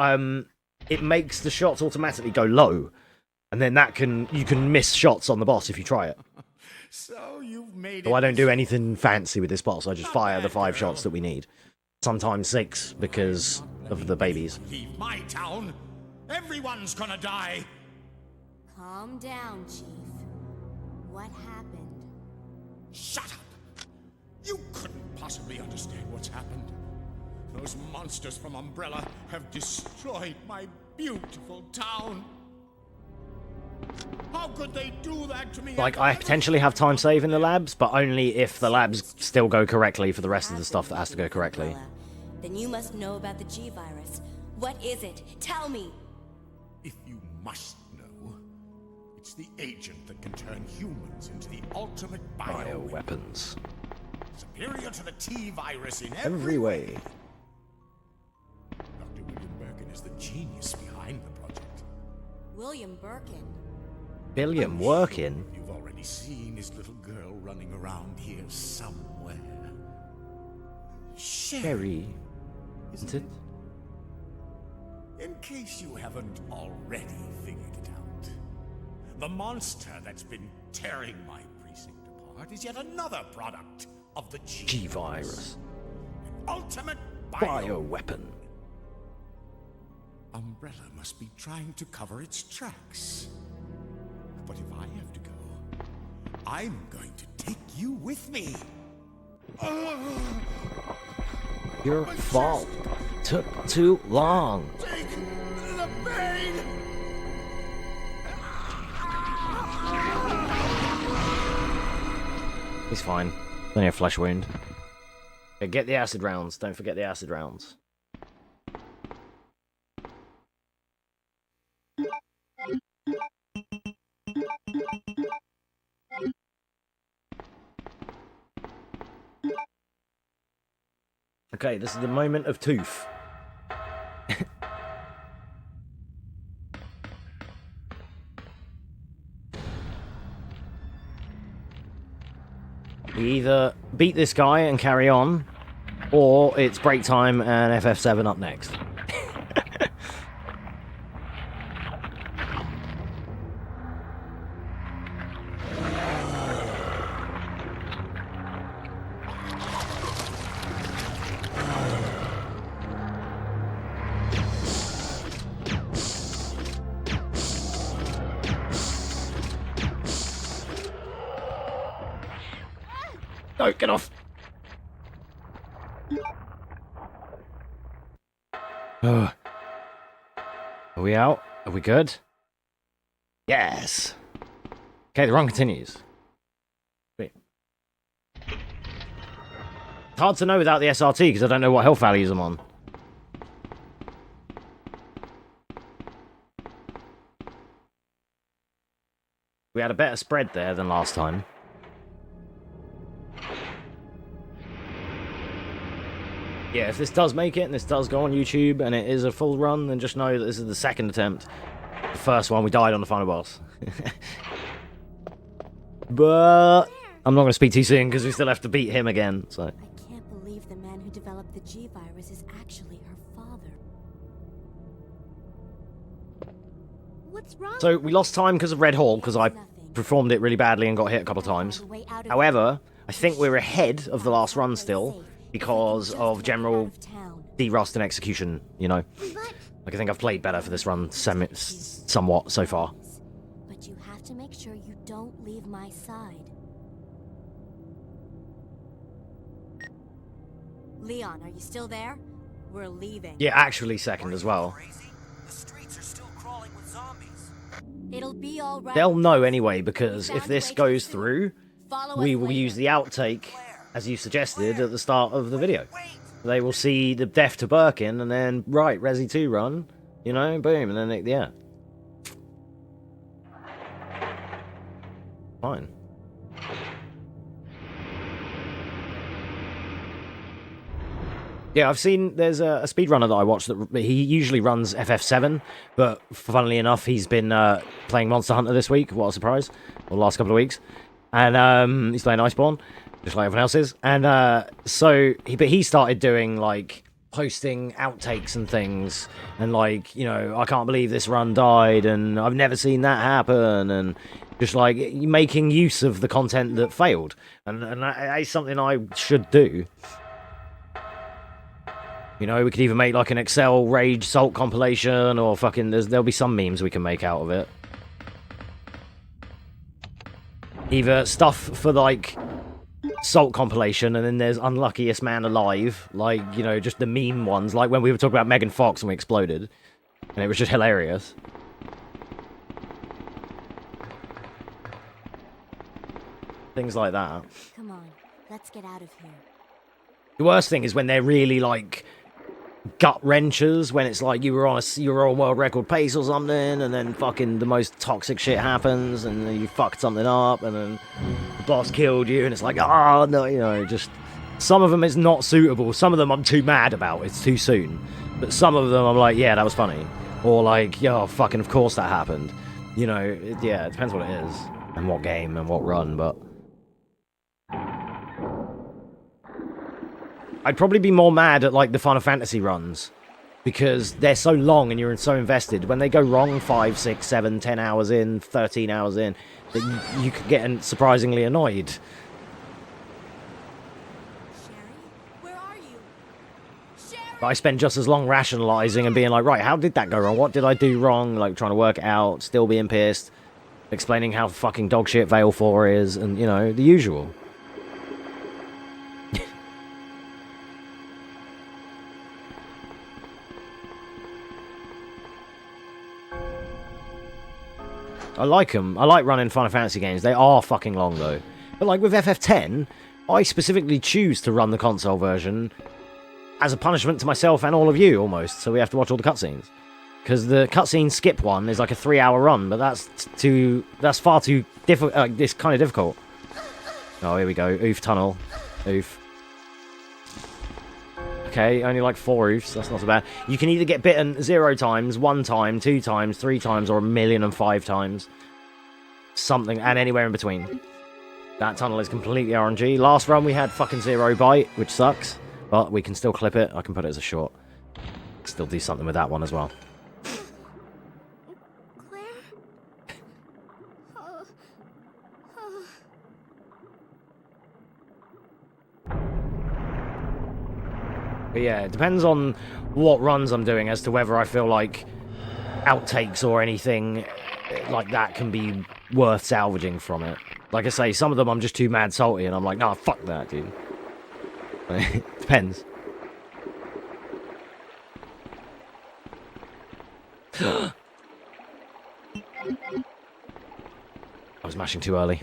it makes the shots automatically go low. And then you can miss shots on the boss if you try it. So you've made So I don't do anything fancy with this boss, I just fire the 5 shots that we need. Sometimes 6 because of the babies. Leave my town. Everyone's gonna die. Calm down, Chief. What happened? Shut up. You couldn't possibly understand what's happened. Those monsters from Umbrella have destroyed my beautiful town. How could they do that to me? Like, I potentially have time save in the labs, but only if the labs still go correctly for the rest of the stuff that has to go correctly. Then you must know about the G-Virus. What is it? Tell me! If you must know, it's the agent that can turn humans into the ultimate Bioweapons. superior to the T-Virus in Every way. Dr. William Birkin is the genius behind the project. William Birkin. William working? You've already seen his little girl running around here somewhere. Sherry. Isn't it? In case you haven't already figured it out, the monster that's been tearing my precinct apart is yet another product of the G-Virus. An ultimate Bioweapon. Umbrella must be trying to cover its tracks. But if I have to go, I'm going to take you with me. Your fault. Took too long. Take the pain. He's fine. Only a flesh wound. Okay, get the acid rounds. Don't forget the acid rounds. Okay, this is the moment of tooth. We either beat this guy and carry on, or it's break time and FF7 up next. No, get off! Are we out? Are we good? Yes! Okay, the run continues. Wait. It's hard to know without the SRT because I don't know what health values I'm on. We had a better spread there than last time. Yeah, if this does make it, and this does go on YouTube, and it is a full run, then just know that this is the second attempt. The first one, we died on the final boss. But I'm not going to speak too soon, because we still have to beat him again, so... I can't believe the man who developed the G-Virus is actually her father. What's wrong? So, we lost time because of Red Hall, because I performed it really badly and got hit a couple of times. However, I think we're ahead of the last run still, because of general derust and execution, you know. Like, I think I've played better for this run somewhat so far. But you have to make sure you don't leave my side. Leon, are you still there? We're leaving. Yeah, actually second as well. The streets are still crawling with zombies. It'll be all right. They'll know anyway, because if this goes through, we will use the outtake, as you suggested, at the start of the video. They will see the death to Birkin, and then, right, Resi 2 run, you know, boom, and then, yeah. Fine. Yeah, I've seen, there's a speedrunner that I watched that he usually runs FF7, but funnily enough, he's been playing Monster Hunter this week, what a surprise, or the last couple of weeks, and he's playing Iceborne, just like everyone else is, and but he started doing, like, posting outtakes and things, and, like, you know, I can't believe this run died, and I've never seen that happen, and just, like, making use of the content that failed, and that is something I should do. You know, we could either make, like, an Excel Rage Salt compilation, or fucking, there'll be some memes we can make out of it. Either stuff for, like, Salt compilation, and then there's Unluckiest Man Alive, like, you know, just the meme ones, like when we were talking about Megan Fox and we exploded, and it was just hilarious. Things like that. Come on, let's get out of here. The worst thing is when they're really, like, gut wrenchers, when it's like you were on world record pace or something, and then fucking the most toxic shit happens, and then you fucked something up, and then the boss killed you, and it's like, oh no, you know, just some of them is not suitable. Some of them I'm too mad about, it's too soon, but some of them I'm like, yeah, that was funny, or like, yo, fucking of course that happened, you know. Yeah, it depends what it is and what game and what run, but I'd probably be more mad at, like, the Final Fantasy runs, because they're so long and you're so invested. When they go wrong 5, 6, 7, 10 hours in, 13 hours in, that you could get surprisingly annoyed. Sherry, where are you? Sherry! But I spend just as long rationalizing and being like, right, how did that go wrong? What did I do wrong? Like, trying to work it out, still being pissed, explaining how fucking dogshit Veil 4 is, and, you know, the usual. I like them. I like running Final Fantasy games. They are fucking long, though. But, like, with FF10, I specifically choose to run the console version as a punishment to myself and all of you, almost, so we have to watch all the cutscenes. Because the cutscene skip one is like a 3-hour run, but that's far too difficult. It's kind of difficult. Oh, here we go. Oof tunnel. Oof. Okay, only like 4 roofs. That's not so bad. You can either get bitten 0 times, 1 time, 2 times, 3 times, or 1,000,005 times. Something, and anywhere in between. That tunnel is completely RNG. Last run we had fucking 0 bite, which sucks. But we can still clip it. I can put it as a short. Still do something with that one as well. Claire? But yeah, it depends on what runs I'm doing as to whether I feel like outtakes or anything like that can be worth salvaging from it. Like I say, some of them I'm just too mad salty and I'm like, nah, fuck that, dude. Depends. I was mashing too early.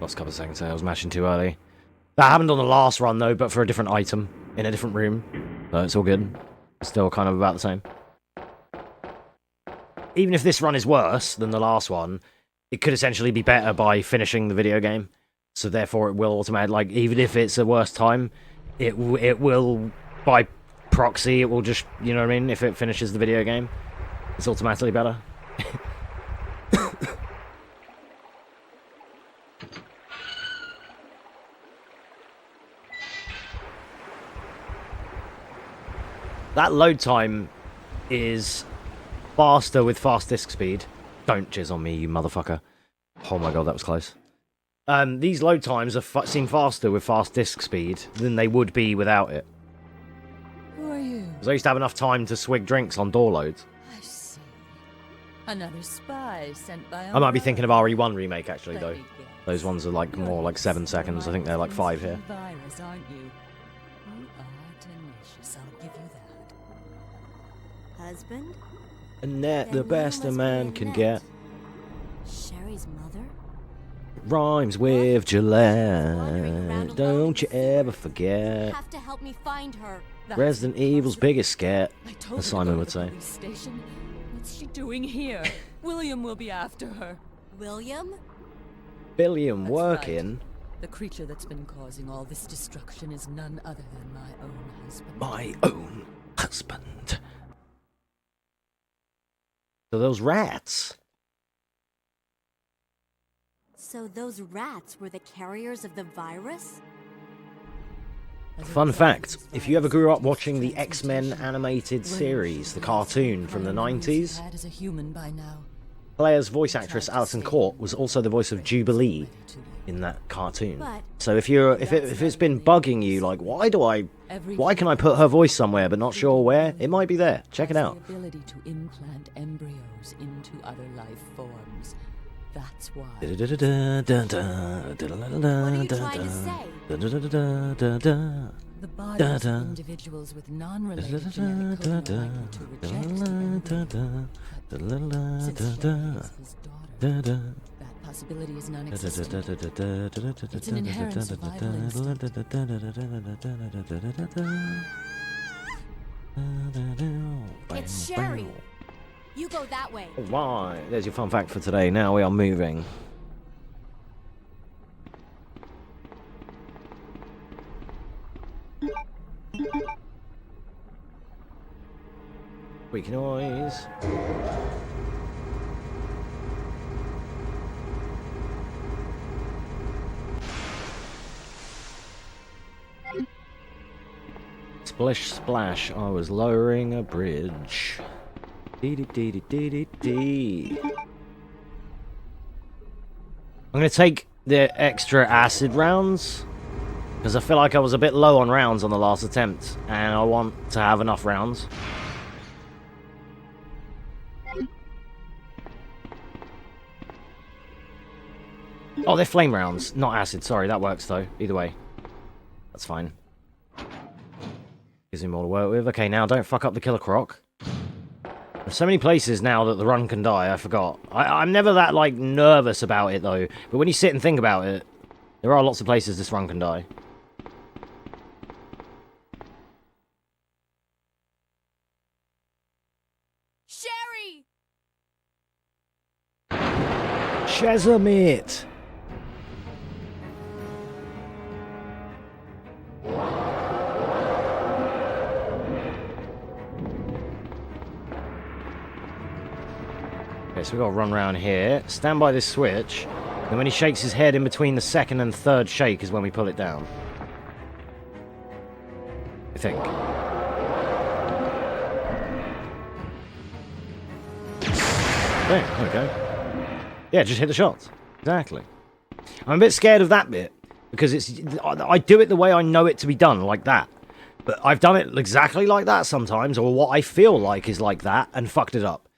Lost a couple of seconds there. I was mashing too early. That happened on the last run, though, but for a different item. In a different room. So it's all good. Still kind of about the same. Even if this run is worse than the last one, it could essentially be better by finishing the video game. So therefore it will automatically, like, even if it's a worse time, it will, by proxy, it will just, you know what I mean? If it finishes the video game, it's automatically better. That load time is faster with fast disk speed. Don't jizz on me, you motherfucker. Oh my god, that was close. These load times seem faster with fast disk speed than they would be without it. Who are you? Because I used to have enough time to swig drinks on door loads. I see. Another spy sent by I might be thinking of RE1 remake, actually, Let though. me guess. Those ones are like more like 7 seconds. I think they're like 5 here. Virus, aren't you? You are tenacious, I'll give you that. Husband? And that the Then best when a was man we can met? get. Sherry's mother? Rhymes with Gillette. Don't you ever forget. Have to help me find her. That's Resident Evil's biggest scat, I told as her to Simon go to would the say. police station. What's she doing here? William will be after her. William? Billion That's working. right. The creature that's been causing all this destruction is none other than my own husband. My own husband. So those rats. So those rats were the carriers of the virus? As a Fun result, fact, this if you ever virus grew up is watching the transmutation. X-Men animated William series, should the be cartoon the from the primary memories 90s, he had as a human by now. Claire's voice actress Alison Court was also the voice of Jubilee in that cartoon. But- So if it's been bugging you, like why can I put her voice somewhere but not sure where? It might be there. Check it Has out. The ability to implant embryos into other life forms. That's why. What are you trying to say? The bodies of individuals with non-related genetic code are likely to reject the embryo. Since Sherry is his daughter, that possibility is non-existent. It's an inherent survival instinct. It's Sherry! You go that way. Right, there's your fun fact for today. Now we are moving. Squeaky noise. Splish splash, I was lowering a bridge. Dee dee dee dee dee dee dee. I'm gonna take the extra acid rounds because I feel like I was a bit low on rounds on the last attempt and I want to have enough rounds. Oh, they're flame rounds, not acid. Sorry, that works though. Either way, that's fine. Gives me more to work with. Okay, now don't fuck up the killer croc. There's so many places now that the run can die, I forgot. I'm never that, like, nervous about it, though. But when you sit and think about it, there are lots of places this run can die. Sherry! Shazamit! Okay, so we've got to run around here, stand by this switch, and when he shakes his head in between the second and third shake is when we pull it down. I think. There we go. Yeah, just hit the shots. Exactly. I'm a bit scared of that bit, because I do it the way I know it to be done, like that. But I've done it exactly like that sometimes, or what I feel like is like that, and fucked it up.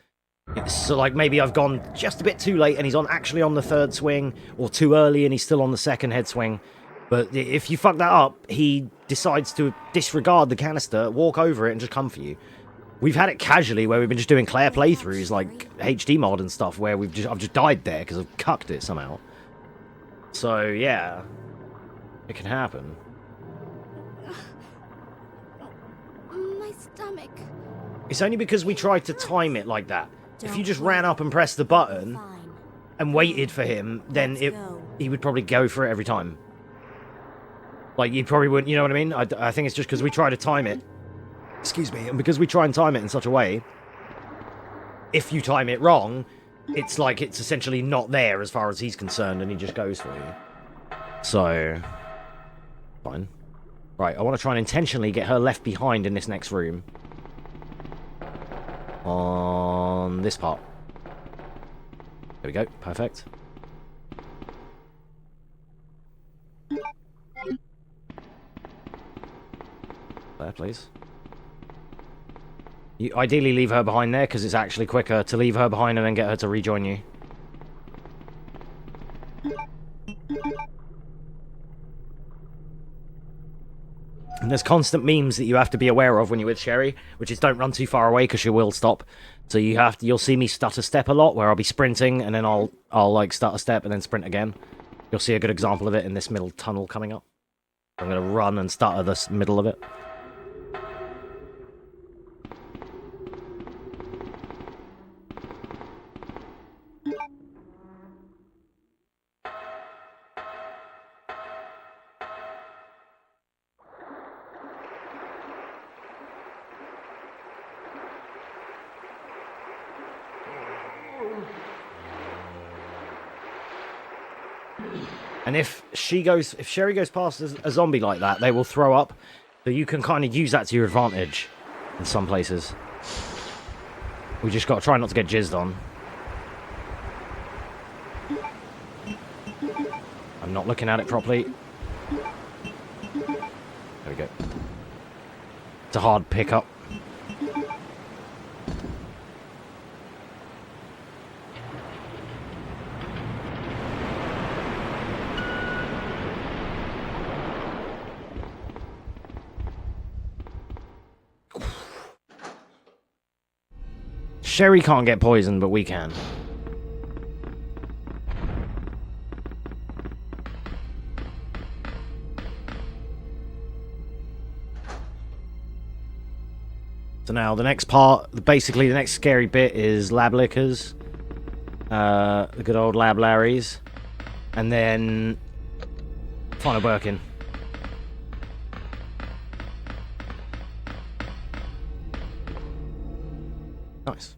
So, like, maybe I've gone just a bit too late and he's actually on the third swing, or too early and he's still on the second head swing. But if you fuck that up, he decides to disregard the canister, walk over it, and just come for you. We've had it casually where we've been just doing Claire playthroughs, like HD mod and stuff, where I've just died there because I've cucked it somehow. So, yeah. It can happen. My stomach. It's only because we tried to time it like that. If you just ran up and pressed the button and waited for him, then he would probably go for it every time. Like, you probably wouldn't, you know what I mean? I think it's just because we try to time it. Excuse me. And because we try and time it in such a way, if you time it wrong, it's like it's essentially not there as far as he's concerned, and he just goes for you. So, fine. Right, I want to try and intentionally get her left behind in this next room. On this part. There we go. Perfect. There, please. You ideally leave her behind there, because it's actually quicker to leave her behind and then get her to rejoin you. And there's constant memes that you have to be aware of when you're with Sherry, which is don't run too far away because she will stop. So you'll see me stutter step a lot, where I'll be sprinting and then I'll like stutter step and then sprint again. You'll see a good example of it in this middle tunnel coming up. I'm going to run and stutter the middle of it. And if Sherry goes past a zombie like that, they will throw up. So you can kind of use that to your advantage in some places. We just got to try not to get jizzed on. I'm not looking at it properly. There we go. It's a hard pickup. Sherry can't get poisoned, but we can. So now the next part, basically the next scary bit is Lab Lickers. The good old Lab Larrys. And then Final Birkin. Nice.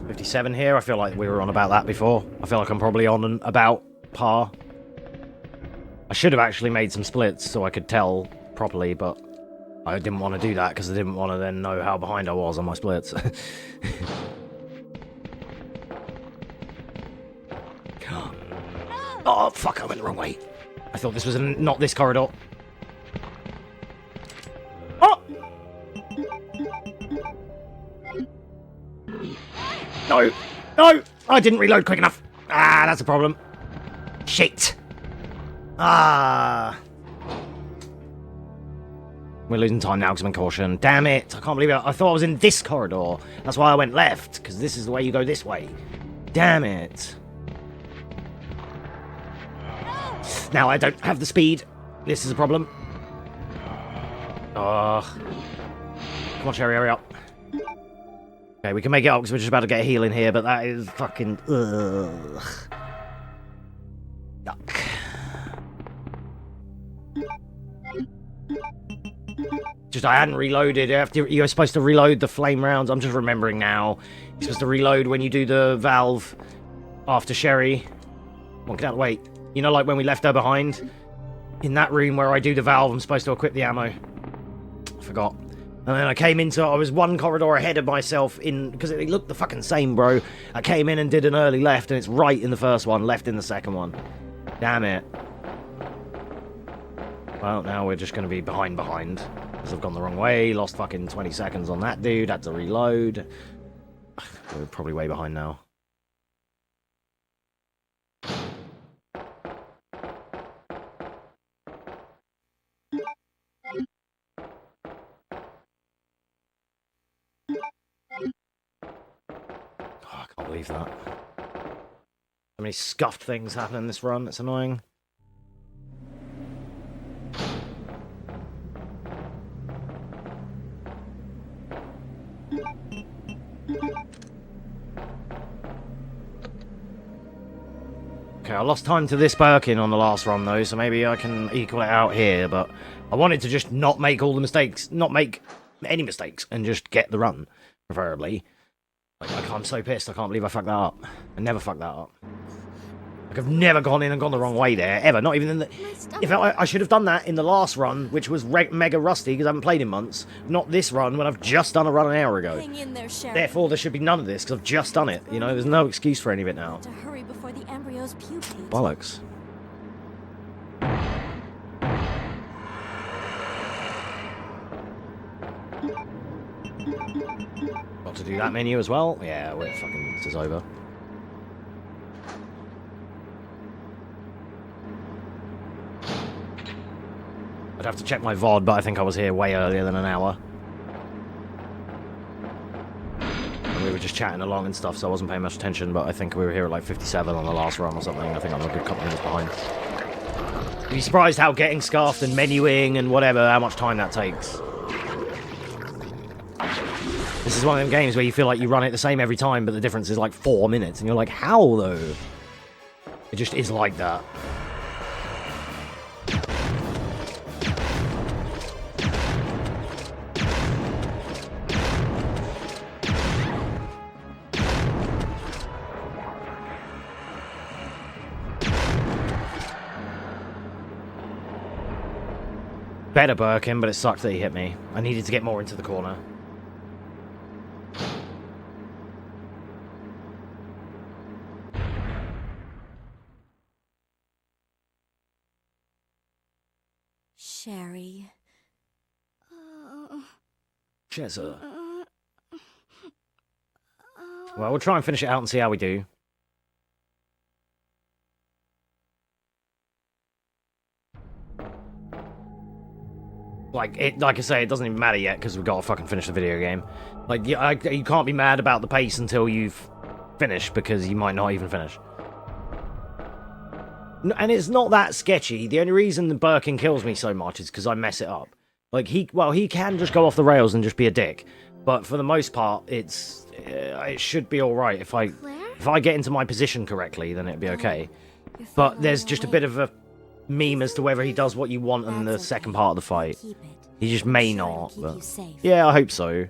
$57 here. I feel like we were on about that before. I feel like I'm probably on and about par. I should have actually made some splits so I could tell properly, but I didn't want to do that because I didn't want to then know how behind I was on my splits. Oh, fuck, I went the wrong way. I thought this was not this corridor. Oh! No! No! I didn't reload quick enough. Ah, that's a problem. Shit. Ah. We're losing time now because I'm in caution. Damn it. I can't believe it. I thought I was in this corridor. That's why I went left, because this is the way you go this way. Damn it. Now I don't have the speed. This is a problem. Oh. Come on, Sherry, hurry up. Okay, we can make it up because we're just about to get a heal in here, but that is fucking... Ugh. Yuck. Just, I hadn't reloaded. You're supposed to reload the flame rounds. I'm just remembering now. You're supposed to reload when you do the valve after Sherry. Come on, get out of the way. You know, like when we left her behind? In that room where I do the valve, I'm supposed to equip the ammo. I forgot. And then I came into... I was one corridor ahead of myself in... Because it looked the fucking same, bro. I came in and did an early left, and it's right in the first one, left in the second one. Damn it. Well, now we're just going to be behind. Because I've gone the wrong way. Lost fucking 20 seconds on that dude. Had to reload. We're probably way behind now. I can't believe that. So many scuffed things happen in this run, it's annoying. Okay, I lost time to this Birkin on the last run though, so maybe I can equal it out here, but I wanted to just not make all the mistakes, not make any mistakes, and just get the run, preferably. Like, I'm so pissed, I can't believe I fucked that up. I never fucked that up. Like, I've never gone in and gone the wrong way there, ever. Not even in the... If I should have done that in the last run, which was mega rusty, because I haven't played in months. Not this run, when I've just done a run an hour ago. Hang in there, Sherry. Therefore, there should be none of this, because I've just done it. You know, there's no excuse for any of it now. To hurry before the embryos pupate. Bollocks. Got to do that menu as well? Yeah, we're fucking... This is over. I'd have to check my VOD, but I think I was here way earlier than an hour. And we were just chatting along and stuff, so I wasn't paying much attention, but I think we were here at like 57 on the last run or something. I think I'm a good couple minutes behind. You'd be surprised how getting scarfed and menuing and whatever, how much time that takes. This is one of them games where you feel like you run it the same every time, but the difference is like 4 minutes, and you're like, how though? It just is like that. Better Birkin, but it sucked that he hit me. I needed to get more into the corner. Sherry. Chezza. Well, we'll try and finish it out and see how we do. Like I say, it doesn't even matter yet because we've got to fucking finish the video game. Like, you can't be mad about the pace until you've finished because you might not even finish. And it's not that sketchy. The only reason the Birkin kills me so much is because I mess it up. Like, he can just go off the rails and just be a dick. But for the most part, it should be alright. If I get into my position correctly, then it'd be okay. But there's just a bit of a meme as to whether he does what you want in the second part of the fight. He just may not, but yeah, I hope so.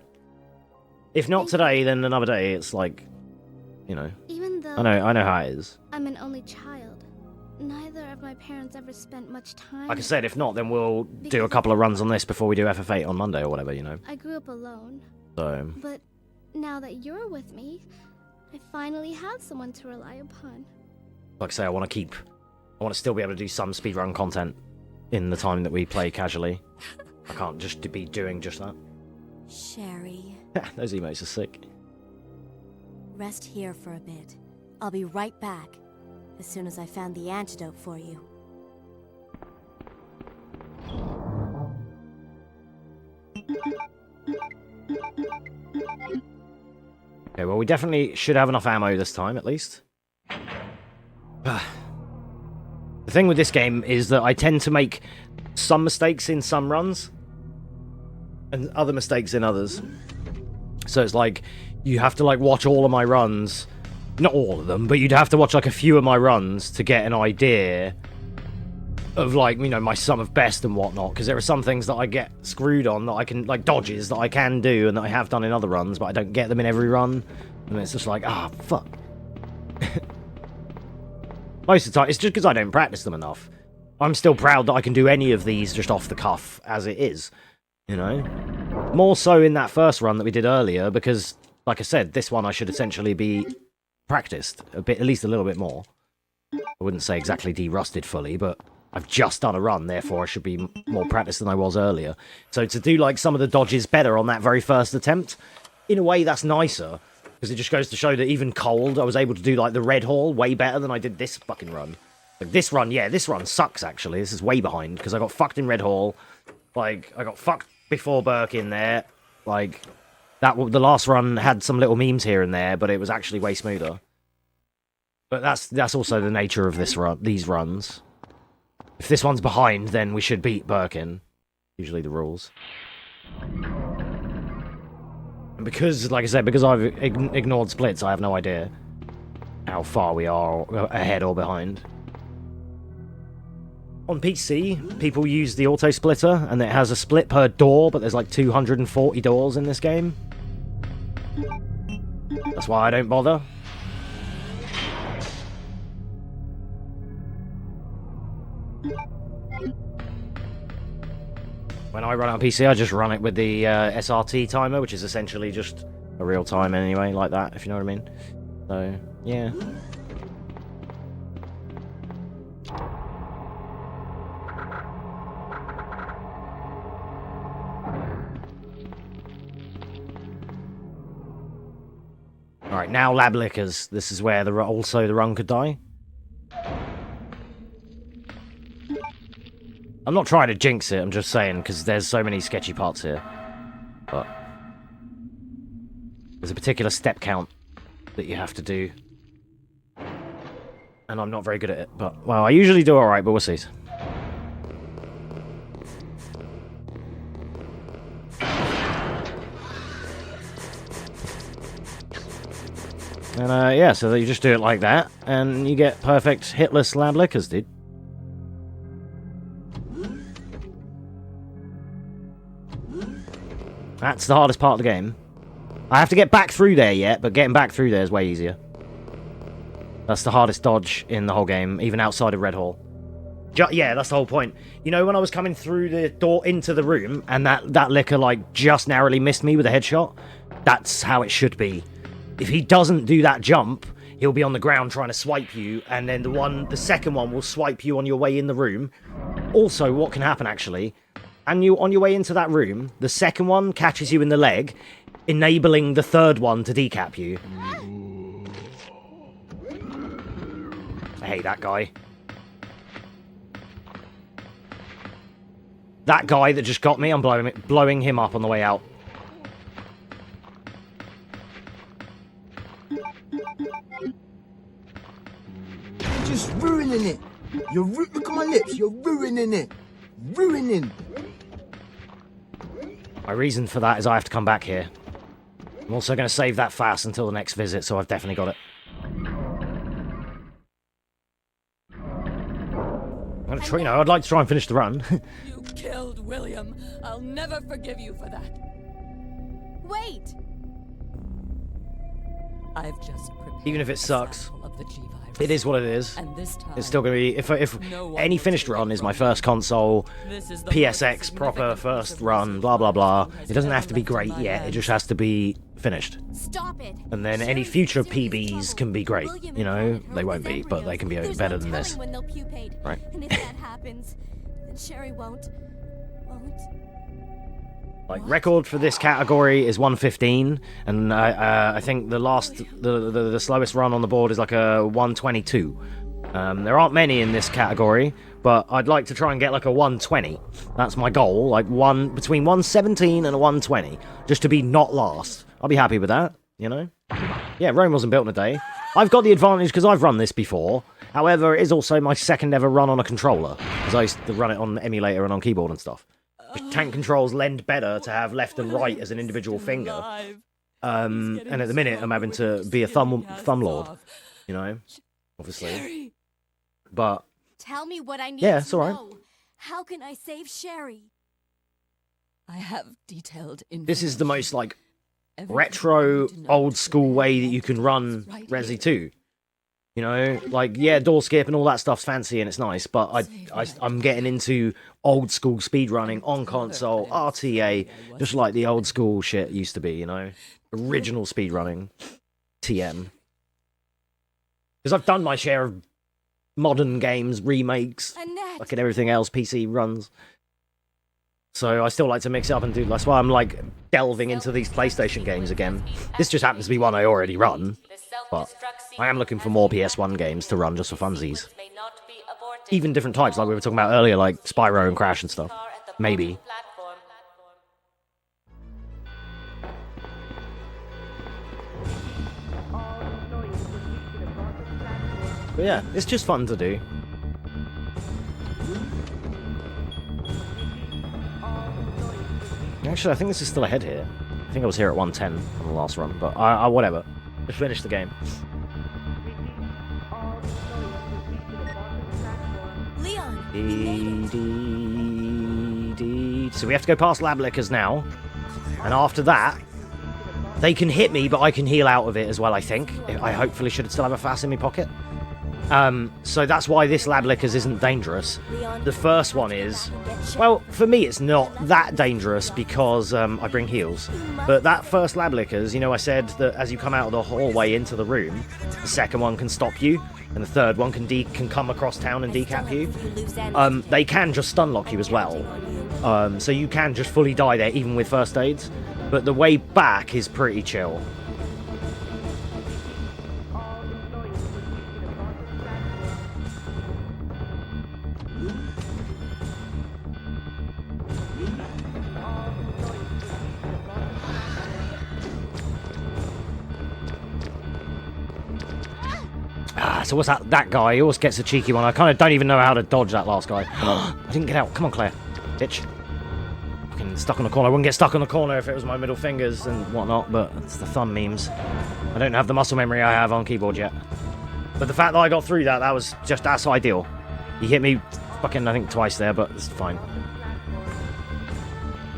If not today, then another day. It's like, you know, Even though I know how it is. I'm an only child, neither of my parents ever spent much time. Like I said, if not, then we'll do a couple of runs on this before we do FF8 on Monday or whatever, you know. I grew up alone, So, but now that you're with me, I finally have someone to rely upon. like I say, I want to still be able to do some speedrun content in the time that we play casually. I can't just be doing just that. Sherry. Those emotes are sick. Rest here for a bit. I'll be right back as soon as I found the antidote for you. Okay, well, we definitely should have enough ammo this time, at least. The thing with this game is that I tend to make some mistakes in some runs. and other mistakes in others. So it's like, you have to like watch all of my runs, not all of them, but you'd have to watch like a few of my runs to get an idea of like, you know, my sum of best and whatnot, because there are some things that I get screwed on that I can, like dodges that I can do and that I have done in other runs, but I don't get them in every run, and it's just like, ah, fuck. Most of the time, it's just because I don't practice them enough. I'm still proud that I can do any of these just off the cuff as it is, you know? More so in that first run that we did earlier, because, like I said, this one I should essentially be practiced a bit, at least a little bit more. I wouldn't say exactly de-rusted fully, but I've just done a run, therefore I should be more practiced than I was earlier. So to do, like, some of the dodges better on that very first attempt, in a way that's nicer, because it just goes to show that even cold, I was able to do, like, the red hall way better than I did this fucking run. Like, this run, yeah, this run sucks, actually. This is way behind, because I got fucked in red hall. Like, I got fucked before Burke in there. Like, the last run had some little memes here and there, but it was actually way smoother. But that's also the nature of these runs. If this one's behind, then we should beat Birkin. Usually the rules. And because, like I said, because I've ignored splits, I have no idea how far we are ahead or behind. On PC, people use the auto splitter, and it has a split per door, but there's like 240 doors in this game. That's why I don't bother. When I run it on PC, I just run it with the SRT timer, which is essentially just a real time anyway, like that, if you know what I mean. So, yeah. Alright, now Lab Lickers. This is where also the run could die. I'm not trying to jinx it, I'm just saying, because there's so many sketchy parts here. But there's a particular step count that you have to do. And I'm not very good at it, but, well, I usually do alright, but we'll see. And, yeah, so you just do it like that, and you get perfect hitless Lab Lickers, dude. That's the hardest part of the game. I have to get back through there yet, but getting back through there is way easier. That's the hardest dodge in the whole game, even outside of Red Hall. Yeah, that's the whole point. You know, when I was coming through the door into the room, and that licker, like, just narrowly missed me with a headshot? That's how it should be. If he doesn't do that jump, he'll be on the ground trying to swipe you, and then the second one will swipe you on your way in the room. Also, what can happen, actually... And on your way into that room, the second one catches you in the leg, enabling the third one to decap you. I hate that guy. That guy that just got me, I'm blowing him up on the way out. You're just ruining it. Look at my lips. You're ruining it. Ruining. My reason for that is I have to come back here. I'm also going to save that fast until the next visit, so I've definitely got it. I'm going to try, you know, I'd like to try and finish the run. You killed William. I'll never forgive you for that. Wait! I've just prepared Even if it a sucks, sample of the G virus. it is what it is. And this time, It's still going to be... If no any one finished will run take is it my from first console, This is the PSX, most proper significant first piece of run, research blah, blah, blah. has It doesn't ever have to be left in great my yet, it hands. just has to be finished. Stop it! And then any Sherry's future in serious PBs trouble. can be great. William You know, implanted her they with won't his be, but they can be embryos. better There's than no this. telling when they'll pupate. Right. And if that happens, then Sherry won't. Like, record for this category is 115, and I think the slowest run on the board is like a 122. There aren't many in this category, but I'd like to try and get like a 120. That's my goal, like between 117 and a 120, just to be not last. I'll be happy with that, you know? Yeah, Rome wasn't built in a day. I've got the advantage because I've run this before. However, it is also my second ever run on a controller, because I used to run it on emulator and on keyboard and stuff. tank controls lend better to have left and right as an individual finger. And at the minute, I'm having to be a thumb lord, you know, obviously. But Tell me what I need yeah, it's to all right. know. How can I save Sherry? I have detailed This is the most like everything retro, you need to know old to school prepare way that you can run right Resi here. 2. You know, like, yeah, door skip and all that stuff's fancy and it's nice, but I'm getting into old school speedrunning on console, RTA, just like the old school shit used to be, you know? Original speedrunning. TM. Because I've done my share of modern games, remakes, Annette! fucking everything else PC runs. So I still like to mix it up and do. That's why I'm like delving into these PlayStation games again. This just happens to be one I already run, but I am looking for more PS1 games to run just for funsies. Even different types, like we were talking about earlier, like Spyro and Crash and stuff. Maybe. But yeah, it's just fun to do. Actually, I think this is still ahead here. I think I was here at 110 on the last run, but whatever. Just finish the game. Leon! So we have to go past lab lickers now, and after that, they can hit me, but I can heal out of it as well, I think. I hopefully should still have a fast in my pocket. So that's why this lab lickers isn't dangerous. The first one is, well, for me it's not that dangerous because I bring heals. But that first lab lickers, you know, I said that as you come out of the hallway into the room, the second one can stop you, and the third one can come across town and decap you. They can just stun lock you as well. So you can just fully die there even with first aids. But the way back is pretty chill. So what's that? That guy, he always gets a cheeky one. I kind of don't even know how to dodge that last guy. I didn't get out. Come on, Claire. Bitch. Fucking stuck on the corner. I wouldn't get stuck on the corner if it was my middle fingers and whatnot, but it's the thumb memes. I don't have the muscle memory I have on keyboard yet. But the fact that I got through that, that's ideal. He hit me fucking, I think, twice there, but it's fine.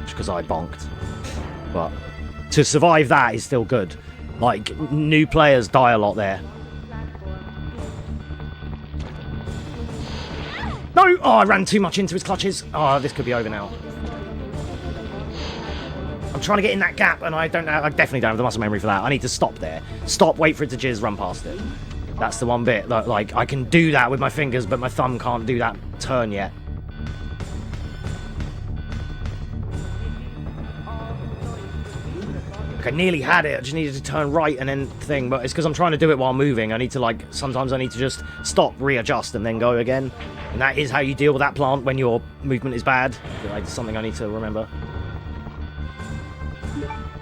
Just because I bonked. But to survive that is still good. Like, new players die a lot there. No! Oh, I ran too much into his clutches. Oh, this could be over now. I'm trying to get in that gap, and I definitely don't have the muscle memory for that. I need to stop there. Stop, wait for it to jizz, run past it. That's the one bit that, like, I can do that with my fingers, but my thumb can't do that turn yet. I nearly had it. I just needed to turn right and then thing, but it's because I'm trying to do it while moving. I need to, like, sometimes I need to just stop, readjust, and then go again. And that is how you deal with that plant when your movement is bad. Like, something I need to remember.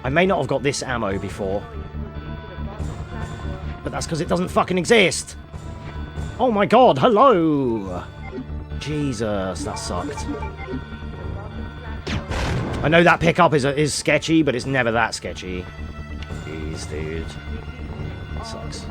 I may not have got this ammo before, but that's because it doesn't fucking exist. Oh my god, hello! Jesus, that sucked. I know that pickup is sketchy, but it's never that sketchy. Jeez, dude. That sucks.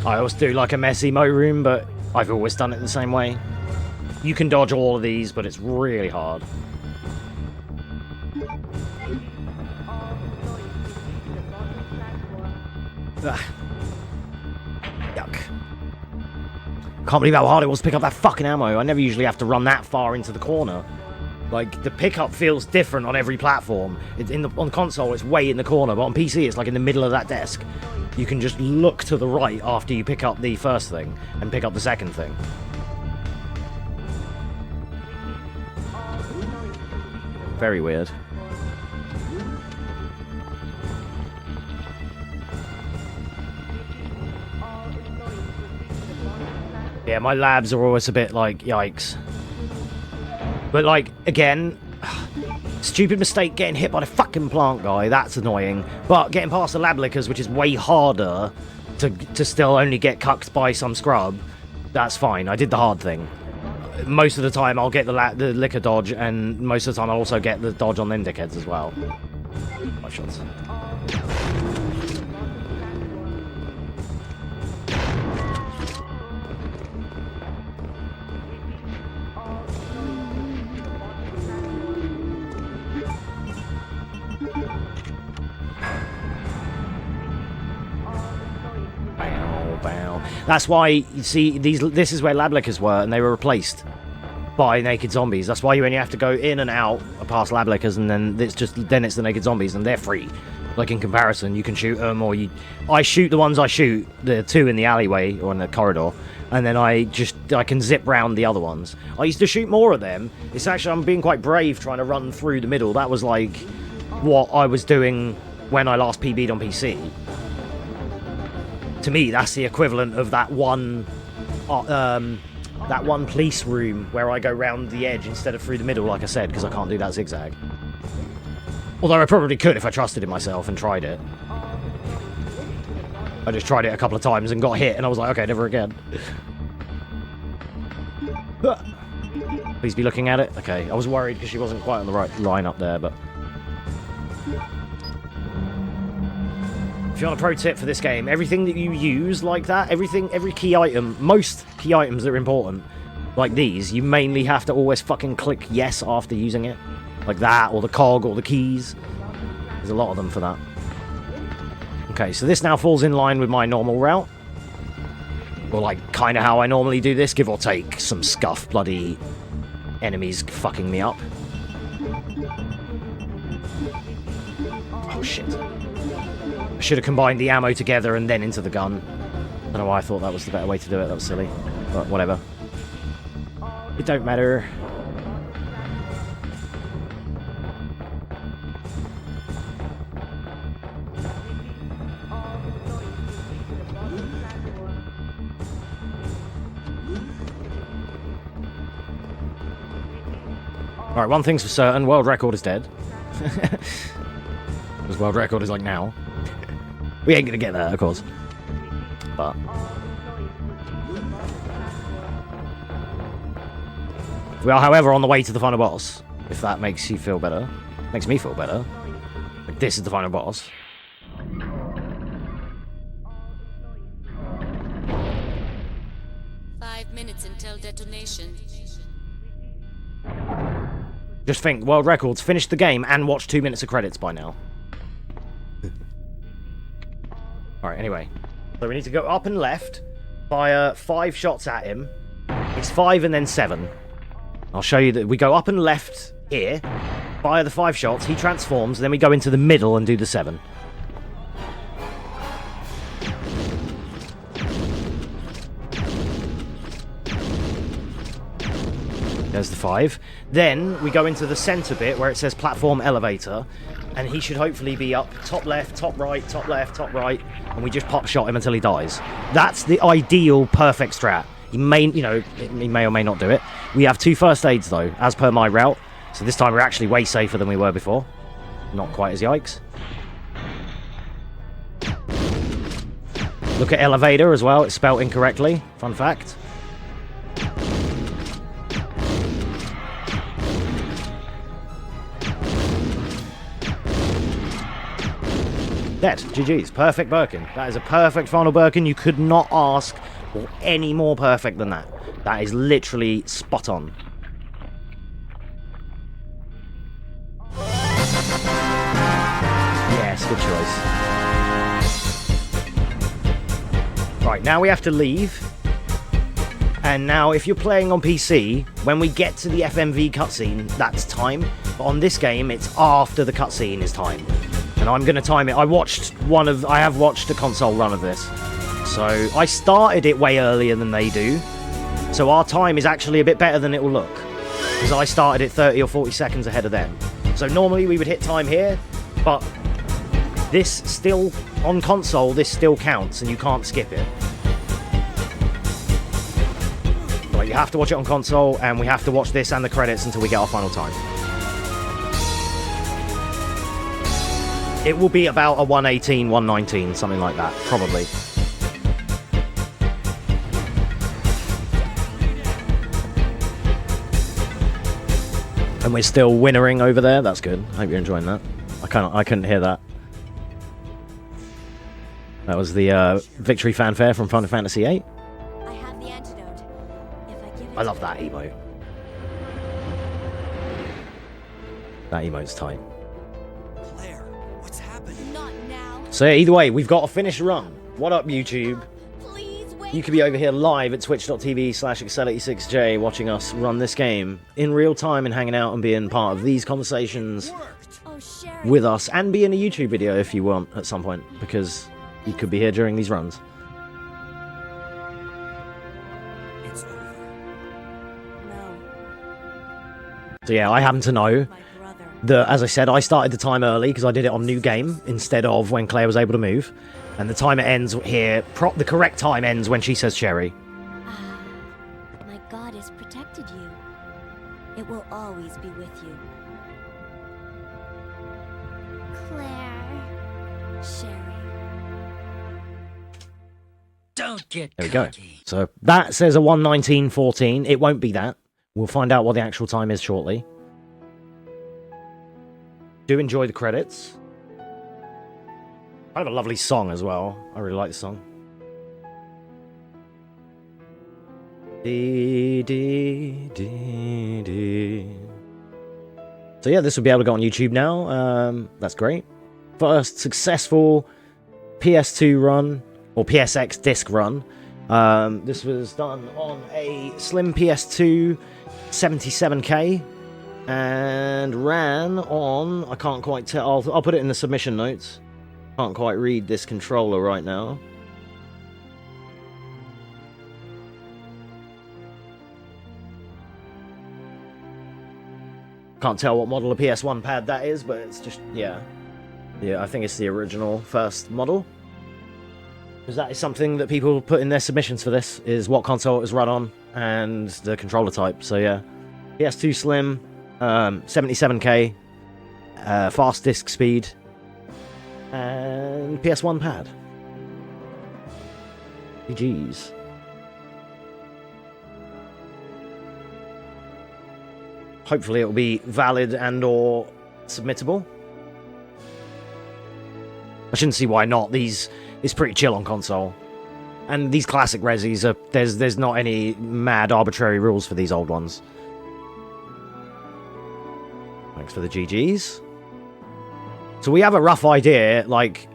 I always do like a messy mo room, but I've always done it the same way. You can dodge all of these, but it's really hard. Ugh. Yuck. Can't believe how hard it was to pick up that fucking ammo. I never usually have to run that far into the corner. Like, the pickup feels different on every platform. On console, it's way in the corner, but on PC, it's like in the middle of that desk. You can just look to the right after you pick up the first thing, and pick up the second thing. Very weird. Yeah, my labs are always a bit like, yikes. But, like, again, Stupid mistake getting hit by the fucking plant guy. That's annoying. But getting past the lab lickers, which is way harder to still only get cucked by some scrub, that's fine. I did the hard thing. Most of the time I'll get the licker dodge, and most of the time I'll also get the dodge on them dickheads as well. 5 shots. That's why, you see, this is where lab lickers were, and they were replaced by naked zombies. That's why you only have to go in and out past lab lickers, and then it's the naked zombies, and they're free. Like, in comparison, you can shoot them, or I shoot the ones I shoot, the 2 in the alleyway, or in the corridor, and then I can zip round the other ones. I used to shoot more of them. It's actually, I'm being quite brave trying to run through the middle. That was, like, what I was doing when I last PB'd on PC. To me, that's the equivalent of that one police room where I go round the edge instead of through the middle, like I said, because I can't do that zigzag. Although I probably could if I trusted in myself and tried it. I just tried it a couple of times and got hit, and I was like, okay, never again. Please be looking at it. Okay, I was worried because she wasn't quite on the right line up there, but... If you want a pro tip for this game, everything that you use like that, every key item, most key items that are important, like these, you mainly have to always fucking click yes after using it. Like that, or the cog, or the keys. There's a lot of them for that. Okay, so this now falls in line with my normal route. Or like, kind of how I normally do this, give or take some scuff bloody enemies fucking me up. Oh shit. I should have combined the ammo together and then into the gun. I don't know why I thought that was the better way to do it. That was silly. But whatever. It don't matter. Alright, one thing's for certain. World record is dead. Because world record is like now. We ain't gonna get there, of course. But... we are, however, on the way to the final boss. If that makes you feel better. Makes me feel better. Like, this is the final boss. Five minutes until detonation. Just think, world records, finished the game and watched 2 minutes of credits by now. Alright, anyway. So we need to go up and left, fire 5 shots at him. It's 5 and then 7. I'll show you that we go up and left here, fire the 5 shots, he transforms, then we go into the middle and do the 7. There's the 5. Then we go into the center bit where it says platform elevator, and he should hopefully be up top left, top right, top left, top right, and we just pop shot him until he dies. That's the ideal perfect strat. He may, he may or may not do it. We have 2 first aids though, as per my route. So this time we're actually way safer than we were before. Not quite as yikes. Look at elevator as well, it's spelled incorrectly. Fun fact. Dead. GG's. Perfect Birkin. That is a perfect final Birkin. You could not ask for any more perfect than that. That is literally spot on. Yes, good choice. Right, now we have to leave. And now, if you're playing on PC, when we get to the FMV cutscene, that's time. But on this game, it's after the cutscene is time. And I'm going to time it. I have watched a console run of this. So I started it way earlier than they do. So our time is actually a bit better than it will look. Because I started it 30 or 40 seconds ahead of them. So normally we would hit time here. But this still, on console, this still counts and you can't skip it. But you have to watch it on console and we have to watch this and the credits until we get our final time. It will be about a 118, 119, something like that, probably. And we're still winnering over there. That's good. I hope you're enjoying that. I couldn't hear that. That was the victory fanfare from Final Fantasy VIII. I have the antidote. If I give it I love that emote. That emote's tight. Claire, what's happening? Not now. So yeah, either way, we've got a finished run. What up, YouTube? Please wait. You could be over here live at twitch.tv/Excel86J watching us run this game in real time and hanging out and being part of these conversations Oh, Sherry. with us and be in a YouTube video if you want at some point, because you could be here during these runs. It's over. No, So yeah, I happen to know my brother. that, as I said, I started the time early because I did it on New Game instead of when Claire was able to move. And the timer ends here, the correct time ends when she says Cherry. Ah, my God has protected you. It will always be with you. Claire. Sherry. Don't get There we go. So that says a 1:19:14. It won't be that. We'll find out what the actual time is shortly. Do enjoy the credits. Kind of a lovely song as well. I really like the song. Dee, dee, dee, dee. So yeah, this will be able to go on YouTube now. That's great. First successful PS2 run, or PSX disc run. This was done on a slim PS2 77K and ran on, I can't quite tell, I'll put it in the submission notes. Can't quite read this controller right now. Can't tell what model of PS1 pad that is, but it's just, yeah. Yeah, I think it's the original first model. Because that is something that people put in their submissions for this, is what console it was run on, and the controller type. So yeah, PS2 Slim, 77K, fast disk speed, and PS1 pad. GG's. Hopefully it will be valid and or submittable. I shouldn't see why not. It's pretty chill on console. And these classic resis are there's not any mad arbitrary rules for these old ones. Thanks for the GG's. So we have a rough idea, like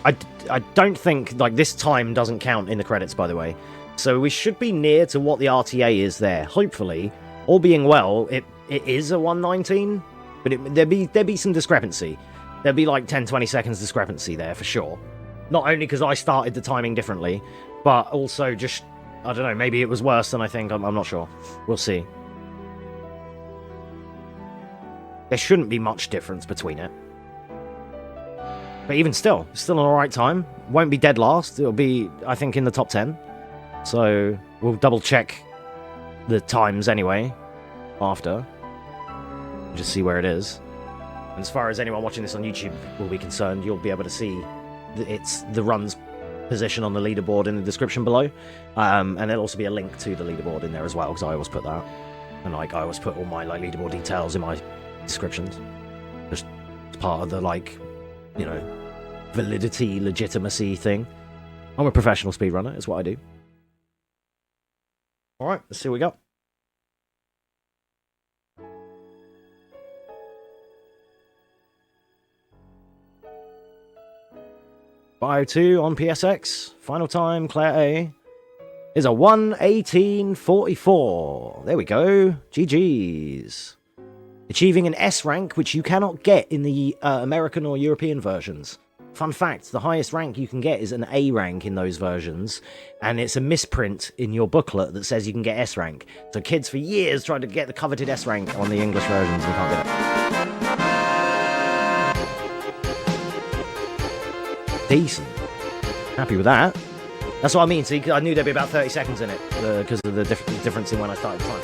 I don't think, like, this time doesn't count in the credits, by the way. So we should be near to what the RTA is there. Hopefully, all being well, it is a 119, but there'd be some discrepancy. There'd be like 10-20 seconds discrepancy there for sure. Not only because I started the timing differently, but also just, I don't know, maybe it was worse than I think. I'm not sure. We'll see. There shouldn't be much difference between it. But even still, it's still an alright time. Won't be dead last. It'll be, I think, in the top 10. So we'll double check the times anyway after. Just see where it is. And as far as anyone watching this on YouTube will be concerned, you'll be able to see it's the run's position on the leaderboard in the description below. And there'll also be a link to the leaderboard in there as well, because I always put that. And like, I always put all my like leaderboard details in my descriptions. Just as part of the, like, you know, validity, legitimacy thing. I'm a professional speedrunner, is what I do. Alright, let's see what we got. Bio 2 on PSX. Final time, Claire A. is a 1:18:44. There we go. GG's. Achieving an S rank, which you cannot get in the American or European versions. Fun fact, the highest rank you can get is an A rank in those versions, and it's a misprint in your booklet that says you can get S rank. So kids for years tried to get the coveted S rank on the English versions and can't get it. Decent. Happy with that. That's what I mean. See, I knew there'd be about 30 seconds in it because of the difference in when I started the time.